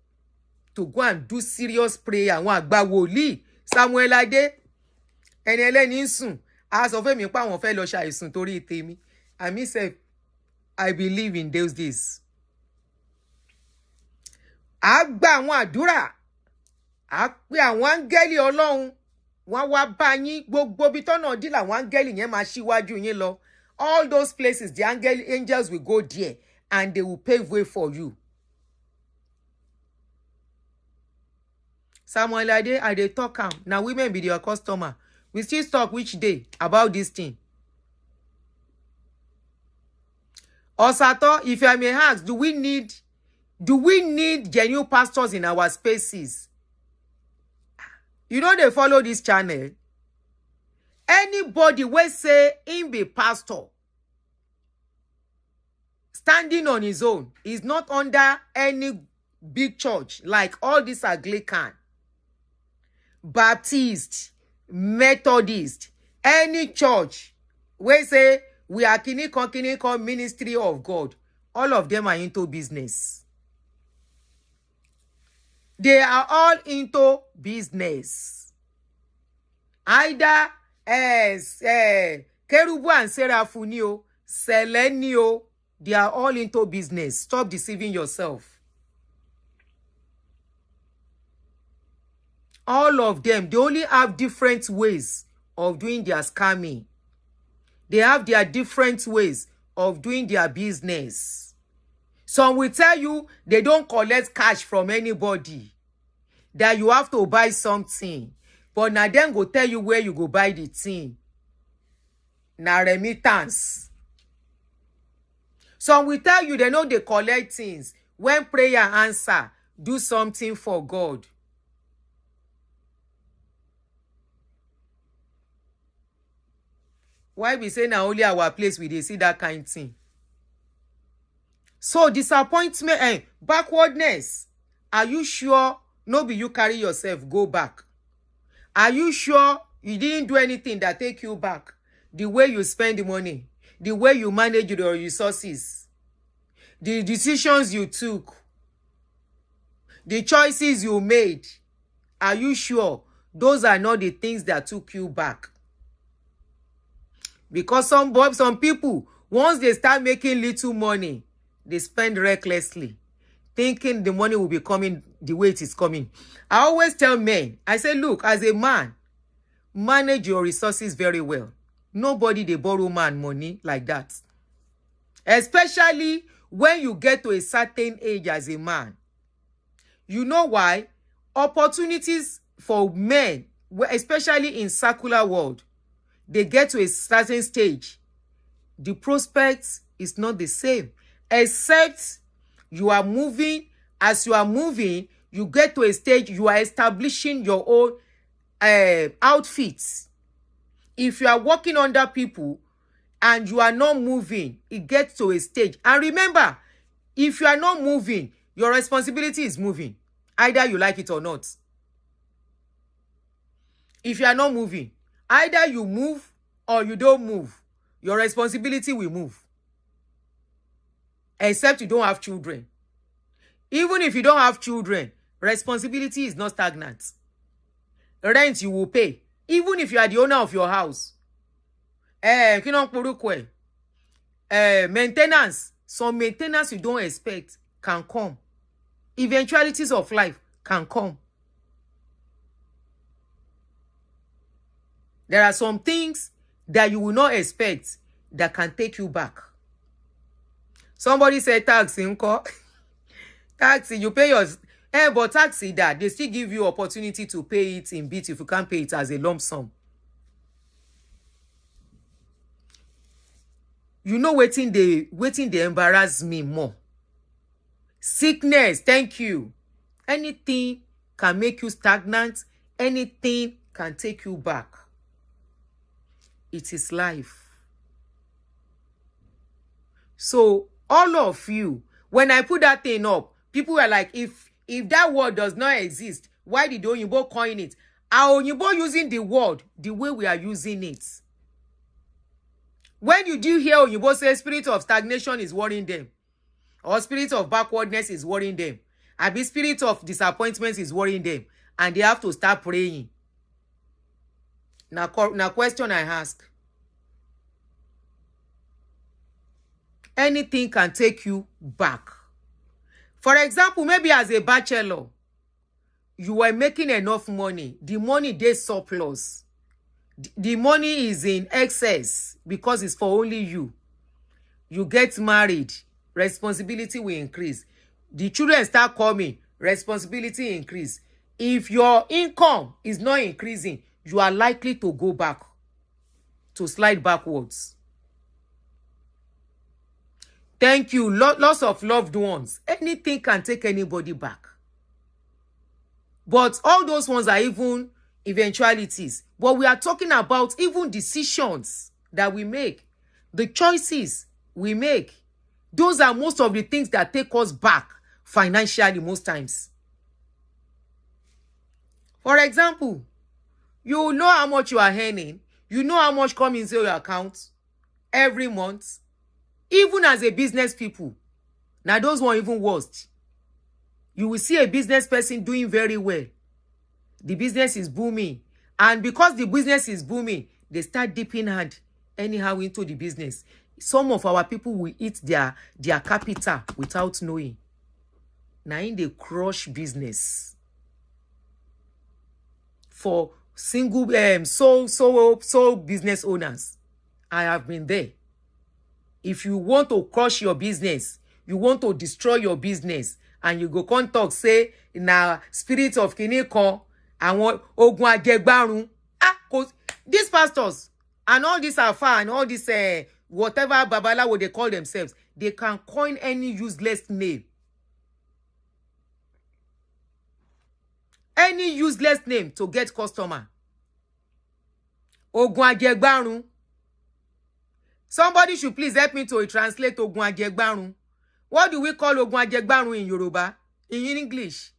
to go and do serious prayer. Àwọn àgbà wòlíì Samuel Adé ẹni ẹlẹ́ni ń sùn. A sọ fún mi pé àwọn fẹ́ lọ ṣàìsùn torí tèmi. And me say I believe in those days. A gba àwọn àdúrà. A pè àwọn áńgẹ́lì Ọlọ́run. Wọ́n wá bá yín gbogbo bí tọ́nà dí làwọn áńgẹ́lì yẹn máa ṣíwájú yín lọ. All those places, the angels will go there and they will pave way for you. Samuel Ade, I dey talk am. Now women be your customer. We still talk which day about this thing. Osato, if I may ask, do we need genuine pastors in our spaces? You know they follow this channel. Anybody will say him be pastor, standing on his own, is not under any big church like all these Anglican, Baptist, Methodist, any church will say we are kinikon ministry of God. All of them are into business. They are all into business. Either Kerubu and Seraphunio, Selenio, they are all into business. Stop deceiving yourself. All of them, they only have different ways of doing their scamming. They have their different ways of doing their business. Some will tell you they don't collect cash from anybody, that you have to buy something. But now them go tell you where you go buy the thing. Na remittance. Some will tell you they know they collect things. When prayer answer, do something for God. Why we say now only our place we dey see that kind of thing? So disappointment, backwardness. Are you sure no be you carry yourself go back? Are you sure you didn't do anything that take you back? The way you spend the money, the way you manage your resources, the decisions you took, the choices you made. Are you sure those are not the things that took you back? Because some people, once they start making little money, they spend recklessly, thinking the money will be coming the way it is coming. I always tell men, I say, look, as a man, manage your resources very well. Nobody they borrow man money like that. Especially when you get to a certain age as a man. You know why? Opportunities for men, especially in secular world, they get to a certain stage. The prospect is not the same. Except you are moving. As you are moving, you get to a stage, you are establishing your own outfits. If you are working under people and you are not moving, it gets to a stage. And remember, if you are not moving, your responsibility is moving, either you like it or not. If you are not moving, either you move or you don't move, your responsibility will move. Except you don't have children. Even if you don't have children, responsibility is not stagnant. Rent you will pay. Even if you are the owner of your house. Maintenance. Some maintenance you don't expect can come. Eventualities of life can come. There are some things that you will not expect that can take you back. Somebody said taxi, taxi, you pay yours. But taxi that they still give you opportunity to pay it in bits if you can't pay it as a lump sum. You know waiting they embarrass me more. Sickness, thank you. Anything can make you stagnant. Anything can take you back. It is life. So all of you, when I put that thing up, people were like, if that word does not exist, why did Oyinbo coin it? Are Oyinbo using the word the way we are using it? When you do hear Oyinbo say spirit of stagnation is worrying them, or spirit of backwardness is worrying them, and the spirit of disappointment is worrying them, and they have to start praying. Now question I ask. Anything can take you back. For example, maybe as a bachelor, you were making enough money. The money they surplus. The money is in excess because it's for only you. You get married, responsibility will increase. The children start coming, responsibility increase. If your income is not increasing, you are likely to go back, to slide backwards. Thank you. Loss of loved ones. Anything can take anybody back. But all those ones are even eventualities. But we are talking about even decisions that we make. The choices we make. Those are most of the things that take us back financially most times. For example, you know how much you are earning. You know how much comes into your account every month. Even as a business people. Now those one even worst. You will see a business person doing very well. The business is booming. And because the business is booming, they start dipping hand anyhow into the business. Some of our people will eat their capital without knowing. Now in the crush business. For single sole business owners. I have been there. If you want to crush your business, you want to destroy your business, and you go come talk say na spirit of kiniko and ogun ajegbarun. These pastors and all these alpha and all this whatever babalawo they call themselves, they can coin any useless name. Any useless name to get customer. Ogun ajegbarun. Somebody should please help me to translate Ogun Ajegbarun. What do we call Ogun Ajegbarun in Yoruba? In English?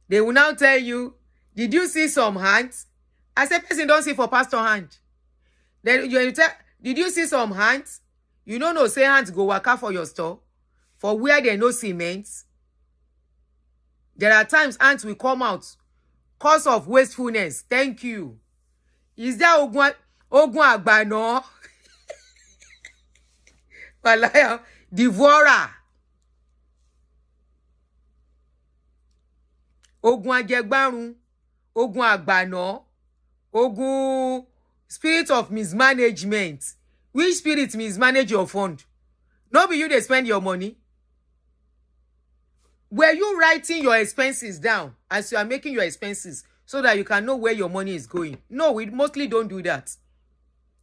They will now tell you, did you see some hands? I said, person don't see for pastor hand. Then you tell, did you see some hands? You don't know, say hands go waka for your store. For where there no cement. There are times hands will come out. Cause of wastefulness. Thank you. Is there Ogun Agbano? Walaya, devourer. Ogun Ajegbarun, Ogun Agbano, Ogun spirit of mismanagement. Which spirit mismanage your fund? No be you they spend your money. Were you writing your expenses down as you are making your expenses? So that you can know where your money is going. No, we mostly don't do that.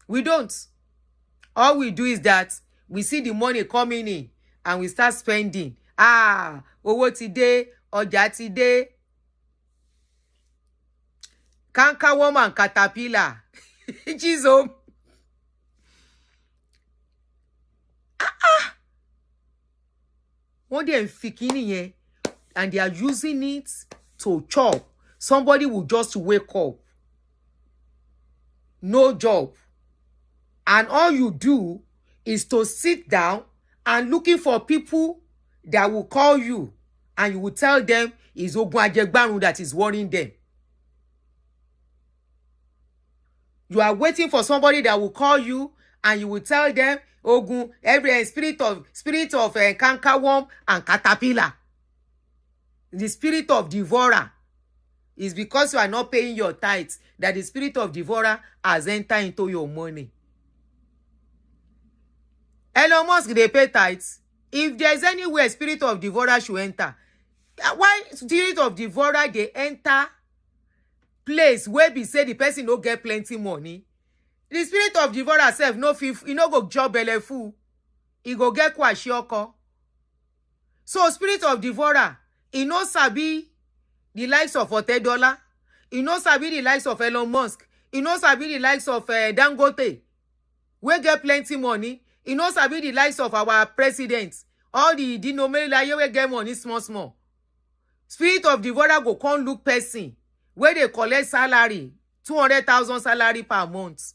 We don't. All we do is that we see the money coming in and we start spending. Owo ti de, ọjà ti de. canker worm and caterpillar. Jesus. One day fikini and they are using it to chop. Somebody will just wake up. No job. And all you do is to sit down and looking for people that will call you. And you will tell them it's Ogun Ajegbarun that is worrying them. You are waiting for somebody that will call you and you will tell them Ogun, every spirit of canker worm and caterpillar. The spirit of devourer is because you are not paying your tithes that the spirit of devourer has entered into your money. Elon Musk, they pay tithes. If there is anywhere spirit of devourer should enter, why spirit of devourer they enter place where be say the person no get plenty money? The spirit of devourer self no fit, he no go job belle full. He go get kwashioko. So spirit of devourer, he no sabi the likes of $40. He no sabi the likes of Elon Musk. He no sabi the likes of Dangote. We get plenty money. He no sabi the likes of our presidents. All the denominator we get money small. Spirit of devourer go come look person where they collect salary, 200,000 salary per month.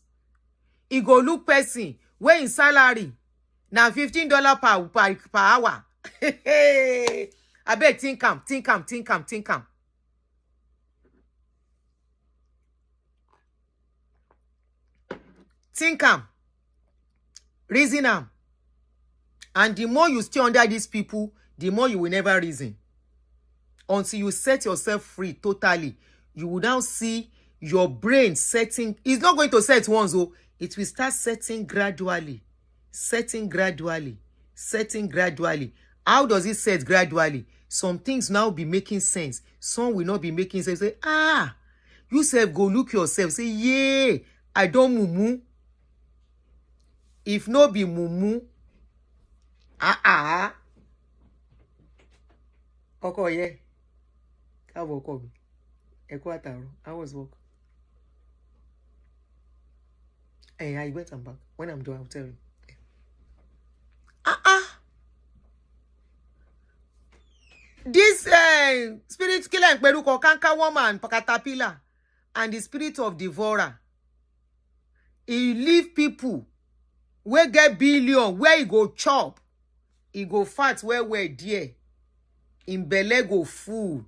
He go look person where in salary now $15 per hour. I bet think am. Think am. Reason am. And the more you stay under these people, the more you will never reason. Until you set yourself free totally, you will now see your brain setting. It's not going to set once, oh. It will start setting gradually. How does it set gradually? Some things now be making sense. Some will not be making sense. Say, you self go look yourself. Say, yeah, I don't mumu. If no be mumu, okay, yeah. I woke up. I was woke. Hey, I went and back. When I'm done, I'll tell you. This spirit killer and peruko canker woman, caterpillar, and the spirit of devourer. He leave people where get billion, where he go chop, he go fat where we're dear, in belle go full,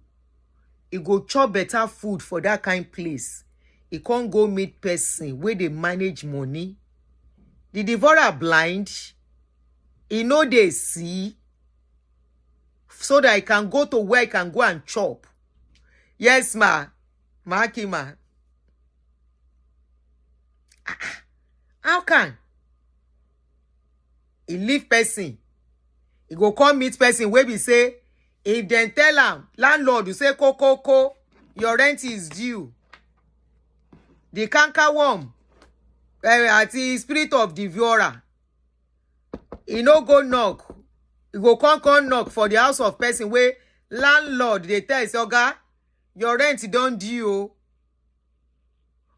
he go chop better food for that kind place. He can't go meet person where they manage money. The devourer blind, he know they see, so that I can go to where I can go and chop. Yes, ma. How can? He leave person. He go come meet person where we say, if then tell him, landlord, you say, ko, your rent is due. The canker worm, at the spirit of devourer, he no go knock. He go come knock for the house of person where landlord they tell us, Oga, your rent don't due.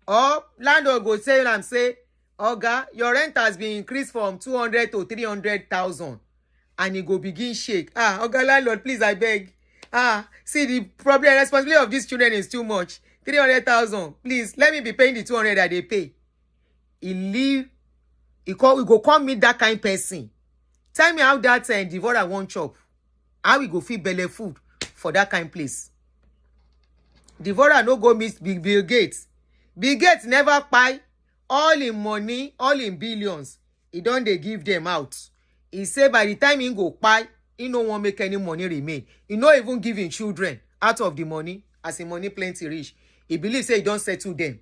Or landlord go say and say, Oga, your rent has been increased from 200 to 300,000. And he go begin shake. Oga landlord, please, I beg. See, the problem, responsibility of these children is too much. 300,000. Please, let me be paying the 200 that they pay. He go come meet that kind person. Tell me how that devourer won't chop. How we go feed belly food for that kind place. Devourer no go meet Bill Gates. Bill Gates never buy all in money, all in billions. He don't they give them out. He say by the time he go buy, he no want make any money remain. He no even giving children out of the money, as the money plenty rich. He believes say he don't settle them.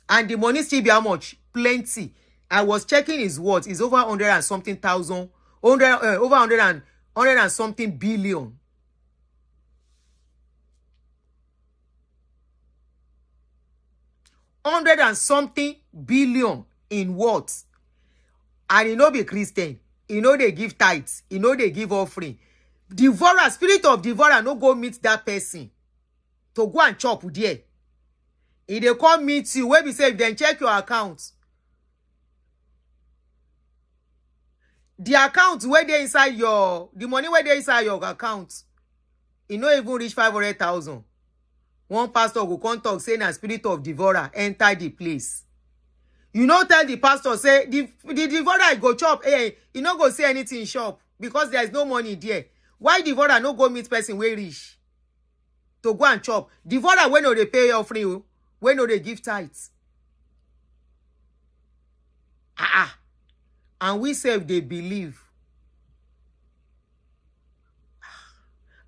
And the money still be how much? Plenty. I was checking his words. It's over 100 and something thousand. Over 100 and something billion. $100 and something billion in what? And he no be Christian. He know they give tithes. He know they give offering. Devourer, spirit of devourer, no go meet that person to go and chop there. If they come meet you, wey be say if dem check your account, the account wey dey inside your, the money wey dey inside your account, e no even reach 500,000. One pastor go come talk say na spirit of devourer enter the place. You no tell the pastor say the devourer go chop, you no go say anything in shop because there is no money there. Why devourer no go meet person wey rich to go and chop? Devourer wey no dey pay offering, wey no dey give tithes. And we sef dey believe.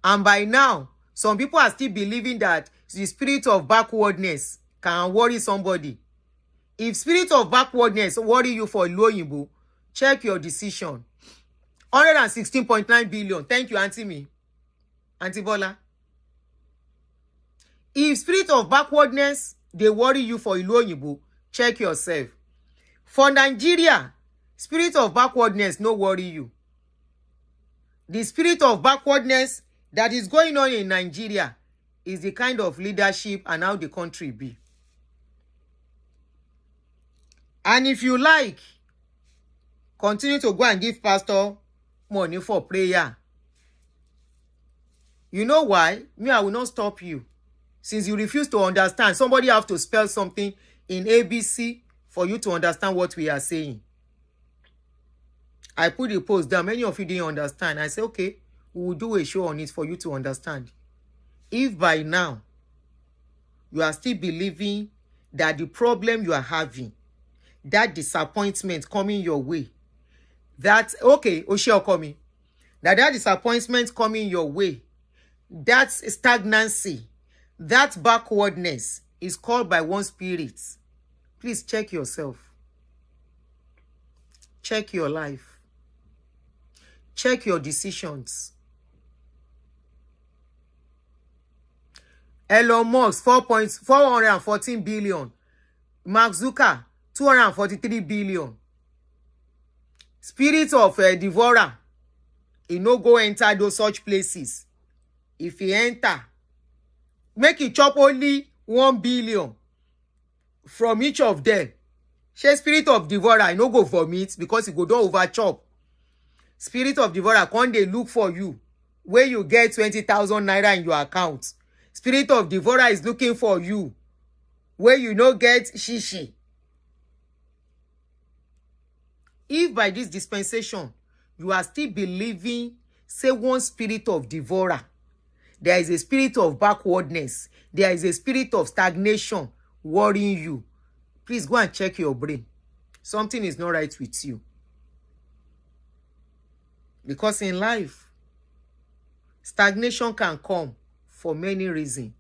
And by now, some people are still believing that the spirit of backwardness can worry somebody. If spirit of backwardness worry you for Ilu, check your decision. 116.9 billion. Thank you, Auntie Me. Auntie Bola. If spirit of backwardness, they worry you for Ilu, check yourself. For Nigeria, spirit of backwardness no worry you. The spirit of backwardness that is going on in Nigeria is the kind of leadership and how the country be. And if you like, continue to go and give pastor money for prayer. You know why? Me, I will not stop you. Since you refuse to understand, somebody have to spell something in ABC for you to understand what we are saying. I put the post down. Many of you didn't understand. I said, okay, we will do a show on it for you to understand. If by now you are still believing that the problem you are having, that disappointment coming your way, that, okay, Oshio coming, that disappointment coming your way, that stagnancy, that backwardness is called by one spirit. Please check yourself. Check your life. Check your decisions. Elon Musk, 414 billion. Mark Zucker, 243 billion. Spirit of devourer, he no go enter those such places. If he enter, make it chop only 1 billion from each of them. Shey spirit of devourer, he no go vomit because he go don over chop. Spirit of devourer, come dey look for you where you get 20,000 naira in your account. Spirit of devourer is looking for you where you no get shishi. If by this dispensation you are still believing, say one spirit of devourer, there is a spirit of backwardness, there is a spirit of stagnation worrying you, please go and check your brain. Something is not right with you. Because in life, stagnation can come for many reasons.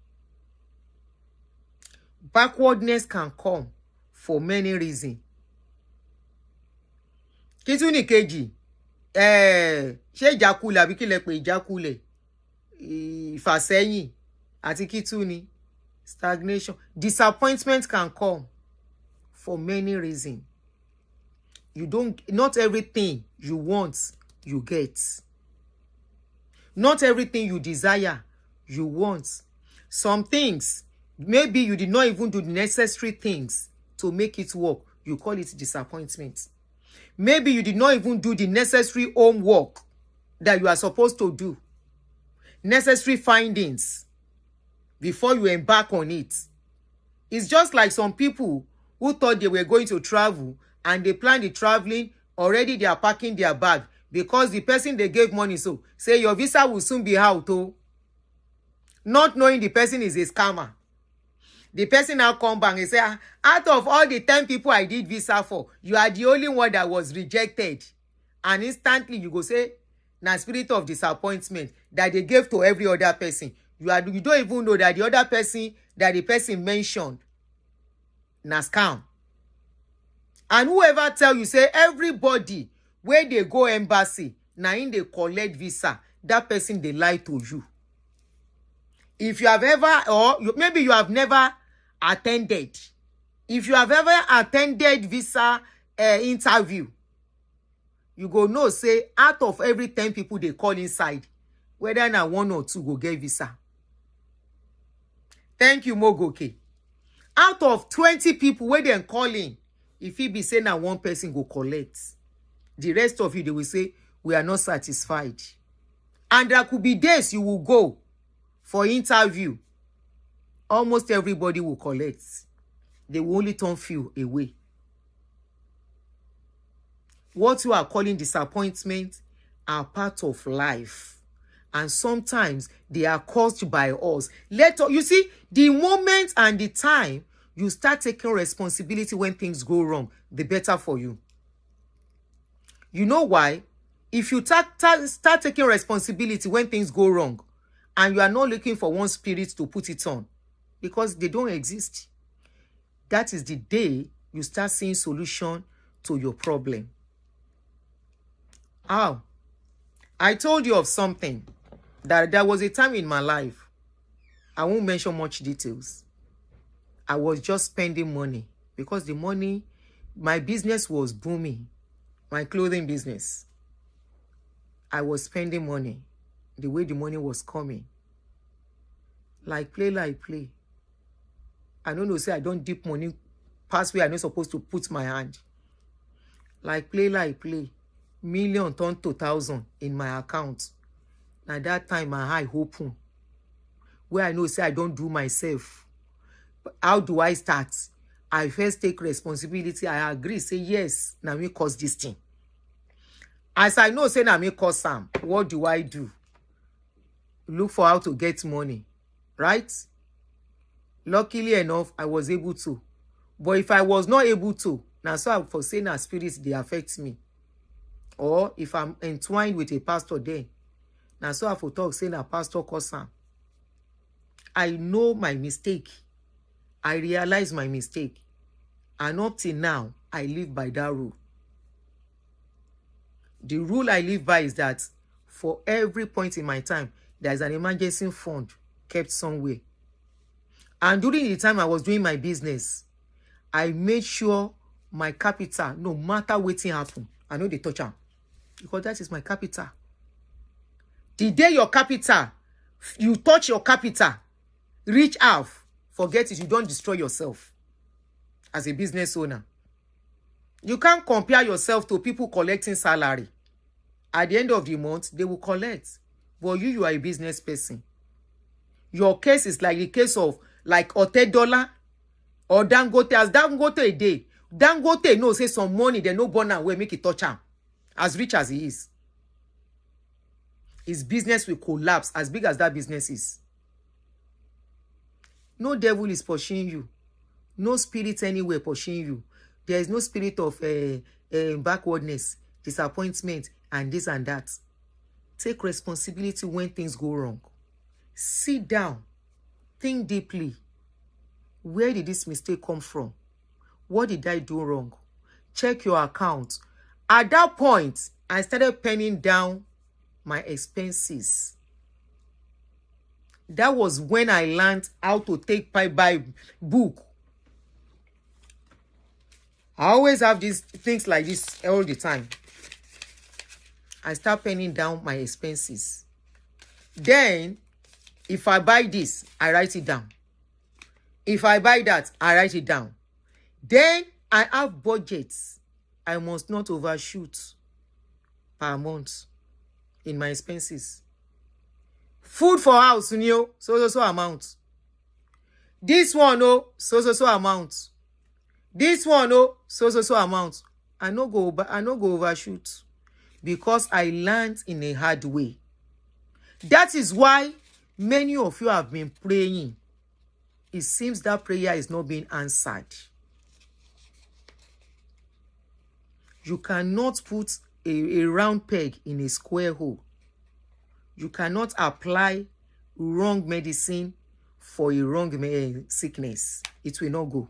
Backwardness can come for many reasons. Kituni keji, ṣé ìjákulẹ̀ àbí kílẹ̀ pé ìjákulẹ̀, ìfàsẹ́yìn àti kituni, stagnation. Disappointment can come for many reasons. Not everything you want, you get. Not everything you desire, you want. Some things, maybe you did not even do the necessary things to make it work. You call it disappointment. Maybe you did not even do the necessary homework that you are supposed to do. Necessary findings before you embark on it. It's just like some people who thought they were going to travel and they planned the traveling, already they are packing their bag because the person they gave money so say your visa will soon be out, oh. Not knowing the person is a scammer. The person now come back and say, out of all the 10 people I did visa for, you are the only one that was rejected. And instantly you go say, na spirit of disappointment that they gave to every other person. You don't even know that the other person that the person mentioned, na scam. And whoever tell you, say everybody where they go embassy, na in they collect visa, that person they lie to you. If you have ever, or maybe you have never attended. If you have ever attended visa interview, you go know, say, out of every 10 people they call inside, whether na 1 or 2 go get visa. Thank you, Mogoke. Out of 20 people where they calling, if he be saying that one person go collect, the rest of you, they will say, we are not satisfied. And there could be days you will go for interview. Almost everybody will collect. They will only turn few away. What you are calling disappointment are part of life. And sometimes they are caused by us. You see, the moment and the time you start taking responsibility when things go wrong, the better for you. You know why? If you start taking responsibility when things go wrong, and you are not looking for one spirit to put it on, because they don't exist, that is the day you start seeing solution to your problem. How? I told you of something, that there was a time in my life, I won't mention much details. I was just spending money because the money, my business was booming, my clothing business. I was spending money the way the money was coming. Like play. I don't know, say I don't dip money past where I'm not supposed to put my hand. Like play. Million turn to 1,000 in my account. At that time, my eye open. Where I know, say I don't do myself. But how do I start? I first take responsibility. I agree, say yes, now me cause this thing. As I know, say now me cause some. What do I do? Look for how to get money, right? Luckily enough, I was able to. But if I was not able to, now so I for saying that spirits, they affect me. Or if I'm entwined with a pastor then, now so I for talk saying that pastor cause some. I know my mistake. I realize my mistake. And up till now, I live by that rule. The rule I live by is that for every point in my time, there's an emergency fund kept somewhere. And during the time I was doing my business, I made sure my capital, no matter what happen, I know they touch am. Because that is my capital. The day your capital, you touch your capital, reach out, forget it, you don't destroy yourself as a business owner. You can't compare yourself to people collecting salary. At the end of the month, they will collect. But you are a business person. Your case is like the case of like $10 or Dangote. As Dangote a day, Dangote no say some money, they no born and we make it touch him. As rich as he is. His business will collapse as big as that business is. No devil is pushing you. No spirit anywhere pushing you. There is no spirit of backwardness, disappointment, and this and that. Take responsibility when things go wrong. Sit down. Think deeply. Where did this mistake come from? What did I do wrong? Check your account. At that point, I started penning down my expenses. That was when I learned how to take by book. I always have these things like this all the time. I start penning down my expenses. Then, if I buy this, I write it down. If I buy that, I write it down. Then, I have budgets. I must not overshoot per month in my expenses. Food for house, so amount. This one, so amount. This one, so amount. I no go overshoot because I learned in a hard way. That is why many of you have been praying. It seems that prayer is not being answered. You cannot put a round peg in a square hole. You cannot apply wrong medicine for a wrong sickness. It will not go.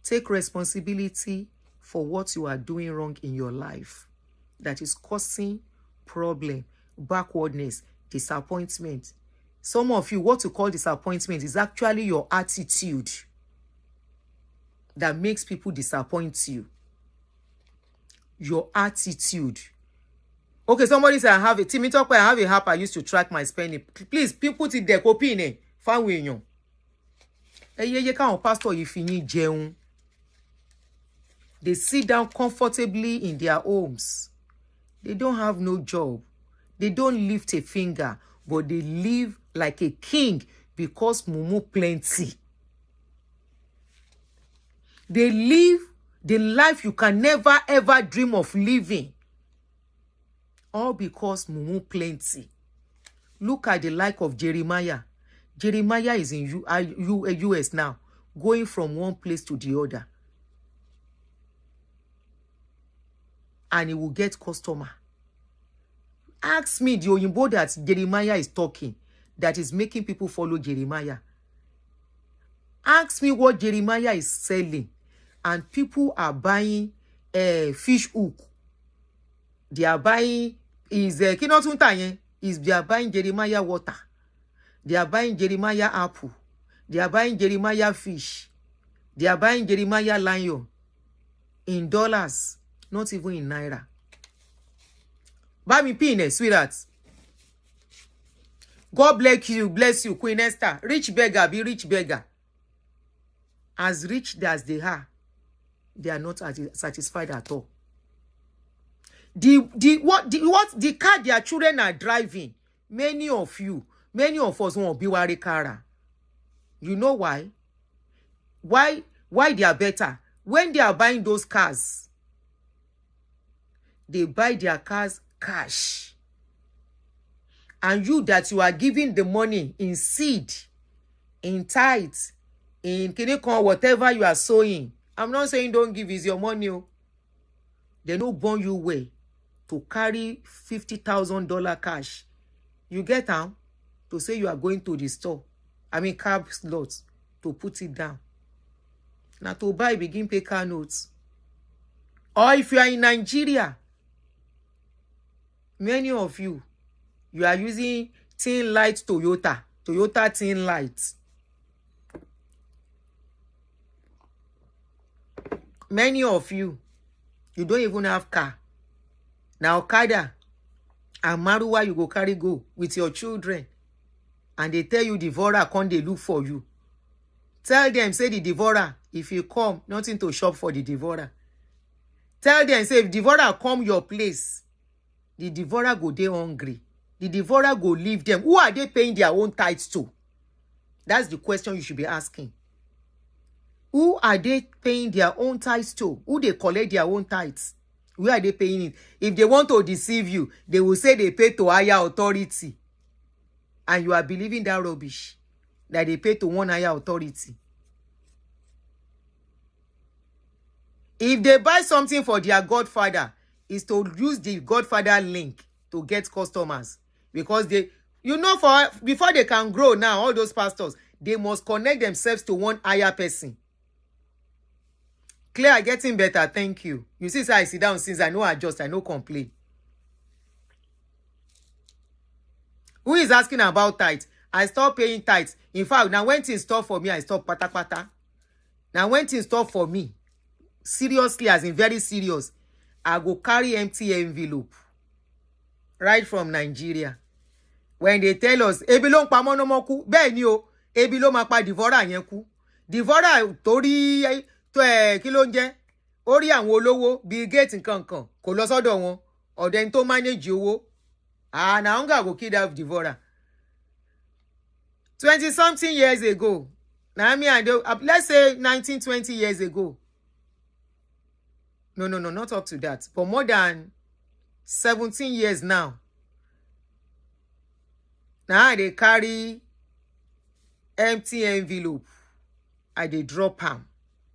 Take responsibility for what you are doing wrong in your life that is causing problem, backwardness, disappointment. Some of you, what you call disappointment is actually your attitude that makes people disappoint you. Your attitude. Okay, somebody said I have a Timmy talk where I have a app I used to track my spending. Please, people put it there, copy in it. Yeye káwọn pastor yìí fi yín jẹun. They sit down comfortably in their homes. They don't have no job. They don't lift a finger, but they live like a king because mumu plenty. They live the life you can never ever dream of living. All because mumu plenty. Look at the like of Jeremiah. Jeremiah is in US now, going from one place to the other. And he will get customer. Ask me the Oyinbo that Jeremiah is talking, that is making people follow Jeremiah. Ask me what Jeremiah is selling, and people are buying fish hook. They are buying they are buying Jeremiah water. They are buying Jeremiah apple. They are buying Jeremiah fish. They are buying Jeremiah lion in dollars, not even in naira. Buy me pin, sweetheart. God bless you, Queen Esther. Rich beggar, be rich beggar. As rich as they are not satisfied at all. The car their children are driving, many of us won't be worried car. You know why? Why they are better? When they are buying those cars, they buy their cars cash. And you that you are giving the money in seed, in tithes, in whatever you are sowing. I'm not saying don't give, is your money. They no born you way to carry $50,000 cash. You get them to say you are going to the store. Car slots to put it down. Now to buy, begin pay car notes. Or if you are in Nigeria, many of you are using Thin Light Toyota Thin Light. Many of you don't even have car. Now Okada and Maruwa you go carry go with your children. And they tell you devourer come they look for you. Tell them, say the devourer, if you come, nothing to shop for the devourer. Tell them, say if devourer come your place, the devourer go dey hungry. The devourer go leave them. Who are they paying their own tithes to? That's the question you should be asking. Who are they paying their own tithes to? Who they collect their own tithes? Where are they paying it? If they want to deceive you, they will say they pay to higher authority. And you are believing that rubbish, that they pay to one higher authority. If they buy something for their godfather, is to use the godfather link to get customers. Because before they can grow now, all those pastors, they must connect themselves to one higher person. Claire, getting better, thank you. You see, so I sit down since I know adjust, I know complain. Who is asking about tithes? I stop paying tithes. In fact, now when things stop for me, I stop pata. Now when things stop for me, seriously, as in very serious, I go carry empty envelope right from Nigeria. When they tell us, ebi ló ń pa mọ́ no mo kú, bẹ́ẹ̀ ni o, ebi ló máa pa devourer yẹn kú. Devourer torí kí ló ń jẹ́, orí àwọn olówó Bill Gates nǹkan kò lọ sọ́dọ̀ wọn, ọ̀dọ̀ ẹni tó manage owó. Na hunger go kill that devourer. 20-something years ago, let's say 19-20 years ago. No, not up to that. For more than 17 years now. Now they carry empty envelope. They drop them.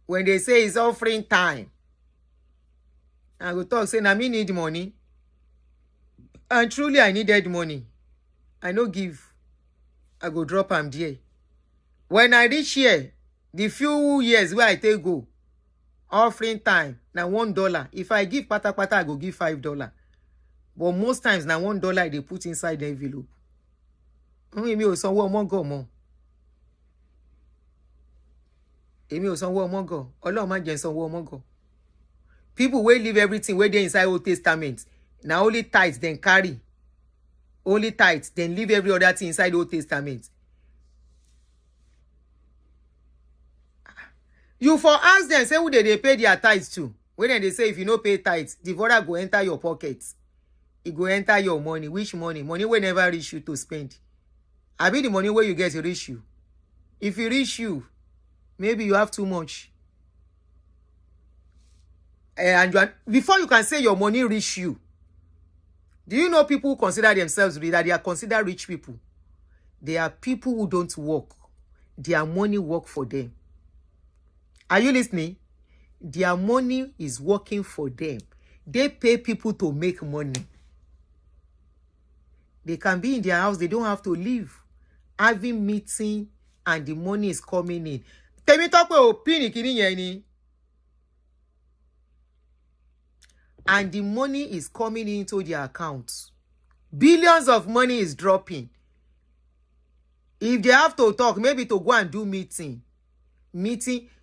When they say it's offering time, I go talk, say, na me need money. And truly, I needed money. I no give. I go drop them there. When I reach here, the few years where I take go, offering time, now $1. If I give pata, I go give $5. But most times, now $1 they put inside the envelope. Èmi ò sanwó ọmọgọ̀ mọ́. Èmi ò sanwó ọmọgọ̀. Ọlọ́run má jẹ́ sanwó ọmọgọ̀. People will leave everything where they inside Old Testament. Now only tithes then carry. Only tithes then leave every other thing inside Old Testament. You for ask them, say who they pay their tithes to. When they say if you no pay tithes, the devourer go enter your pocket. It go enter your money. Which money? Money will never reach you to spend. I mean the money where you get to reach you. If you reach you, maybe you have too much. And before you can say your money reach you, do you know people who consider themselves rich, that they are considered rich people? They are people who don't work. Their money work for them. Are you listening? Their money is working for them. They pay people to make money. They can be in their house. They don't have to leave. Having meeting and the money is coming in. Temi talk opinion kini yen ni. And the money is coming into their accounts. Billions of money is dropping. If they have to talk, maybe to go and do meeting,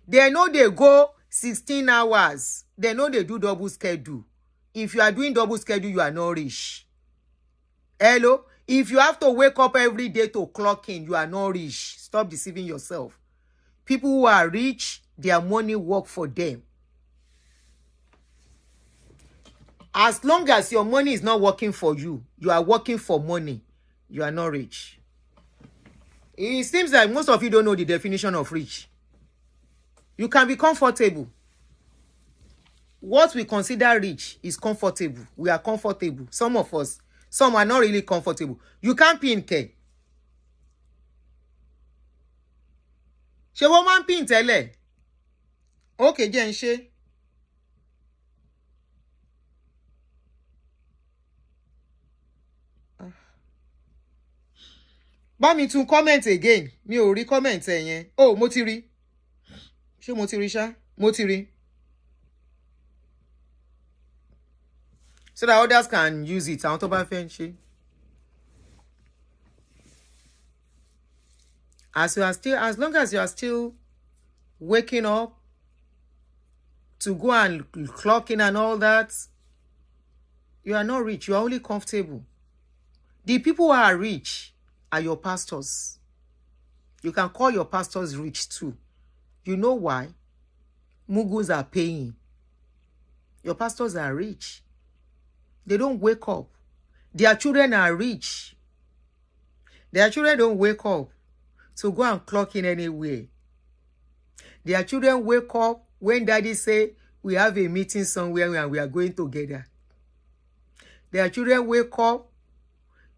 they know they go 16 hours. They know they do double schedule. If you are doing double schedule, you are not rich. Hello? If you have to wake up every day to clock in, you are not rich. Stop deceiving yourself. People who are rich, their money work for them. As long as your money is not working for you, you are working for money, you are not rich. It seems like most of you don't know the definition of rich. You can be comfortable. What we consider rich is comfortable. We are comfortable. Some of us, some are not really comfortable. You can't pin care. Ṣé wọ́n máa ń pin tẹ́lẹ̀? Okay, jẹ́ ń ṣe. Bá mi tún comment again. Mi ò rí comment ẹ yẹn. Oh, mo ti rí. Ṣé mo ti rí ṣá? Mo ti rí. So that others can use it. Àwọn tó bá fẹ́ ṣe. As long as you are still waking up to go and clock in and all that, you are not rich. You are only comfortable. The people who are rich are your pastors. You can call your pastors rich too. You know why? Mugus are paying. Your pastors are rich. They don't wake up. Their children are rich. Their children don't wake up to go and clock in anywhere. Their children wake up when daddy say, we have a meeting somewhere and we are going together. Their children wake up,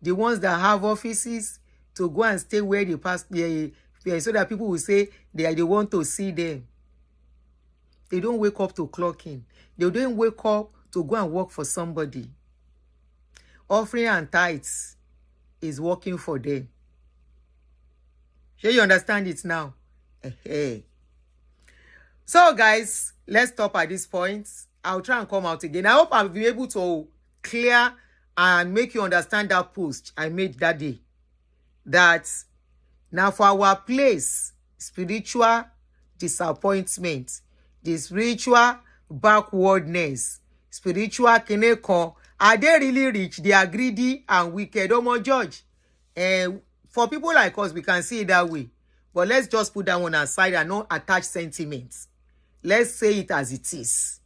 the ones that have offices, to go and stay where they pass, so that people will say they want to see them. They don't wake up to clock in. They don't wake up to go and work for somebody. Offering and tithes is working for them. Sure, you understand it now? So, guys, let's stop at this point. I'll try and come out again. I hope I'll be able to clear and make you understand that post I made that day. That now for our place, spiritual disappointment, the spiritual backwardness, spiritual kineko, are they really rich? They are greedy and wicked. Oh my judge. For people like us, we can see it that way. But let's just put that one aside and not attach sentiments. Let's say it as it is.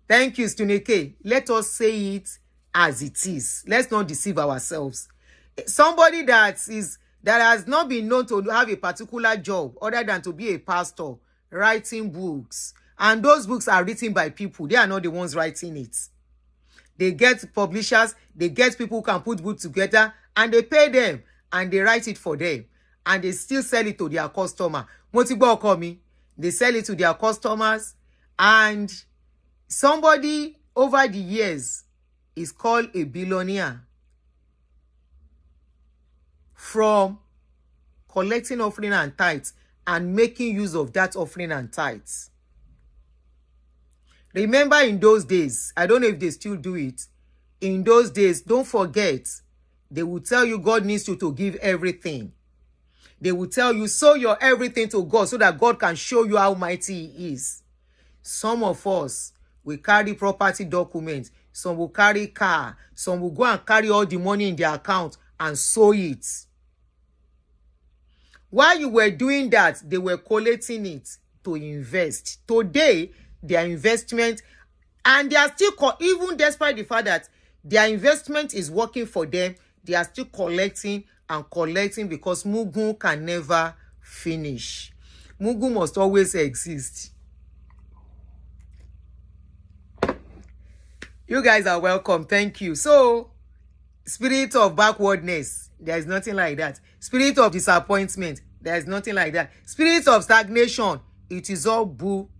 Thank you, Stuneke. Let us say it as it is. Let's not deceive ourselves. Somebody that has not been known to have a particular job other than to be a pastor, writing books, and those books are written by people. They are not the ones writing it. They get publishers, they get people who can put books together, and they pay them, and they write it for them, and they still sell it to their customer. They sell it to their customers, and somebody over the years is called a billionaire from collecting offering and tithes and making use of that offering and tithes. Remember in those days, I don't know if they still do it. In those days, don't forget, they will tell you God needs you to give everything. They will tell you, sow your everything to God so that God can show you how mighty He is. Some of us, we carry property documents. Some will carry car. Some will go and carry all the money in their account and sow it. While you were doing that, they were collating it to invest. Today, their investment, and they are still, even despite the fact that their investment is working for them, they are still collecting and collecting because Mugun can never finish. Mugun must always exist. You guys are welcome. Thank you. So, spirit of backwardness, there is nothing like that. Spirit of disappointment, there is nothing like that. Spirit of stagnation, it is all bull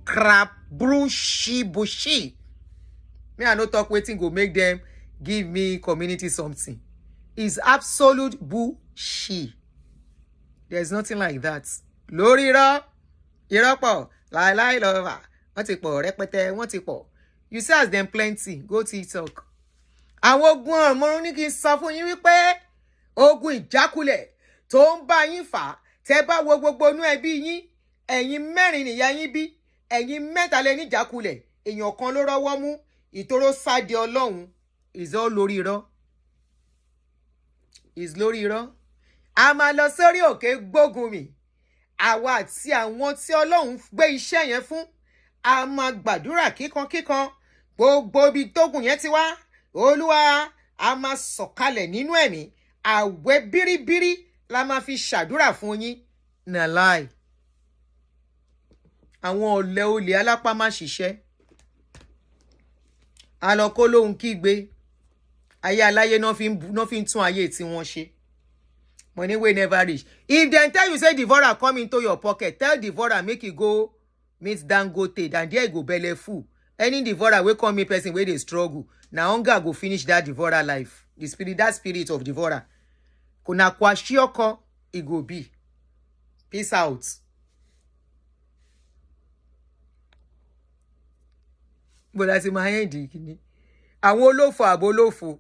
crap, bushi. Me, I no talk waiting go make them give me community something. It's absolute bullshit. There's nothing like that. Lórí irọ́ pọ̀, láíláí lọ́wọ́, wọ́n ti pọ̀ rẹpẹtẹ, wọ́n ti pọ̀. You say as them plenty, go TikTok. Àwọn ogun ọ̀mọ̀rún ní kí n sọ fún yín wípé ogun ìjákulẹ̀ tó ń bá yín fà tẹ́ bá wo gbogbo inú ẹbí yín, ẹ̀yin mẹ́rin nìyá yín bí, ẹ̀yin mẹ́ta lẹ ní ìjákulẹ̀, èèyàn kan ló rọ́wọ́ mú, ìtòrò sáde Ọlọ́run, is all lórí irọ́. Is lórí irọ́. A máa lọ sórí òkè gbógun mi. Àwa àti àwọn tí Ọlọ́run gbé iṣẹ́ yẹn fún, a máa gbàdúrà kíkankíkan. Gbogbo ibi tógun yẹn ti wá, Olúwa, a máa sọ̀kalẹ̀ nínú ẹ̀mí. Àwẹ̀ bíríbírí la máa fi ṣàdúrà fún yín. Nà láì. Àwọn ọ̀lẹ olè alápá má ṣiṣẹ́. Alọ́kó lóhun kígbe. Ayé aláyé náà fi ń tún ayé tí wọ́n ṣe. Money wey never reach. If dem tell you say devourer come into your pocket, tell devourer make you go meet Dangote, and there you go belle full. Any devourer wey come meet person wey dey struggle, na hunger go finish that devourer life. The spirit, that spirit of devourer. Kuna kwa shioko, it go be. Peace out. But that's in my head. Àwọn olófò àbólófò.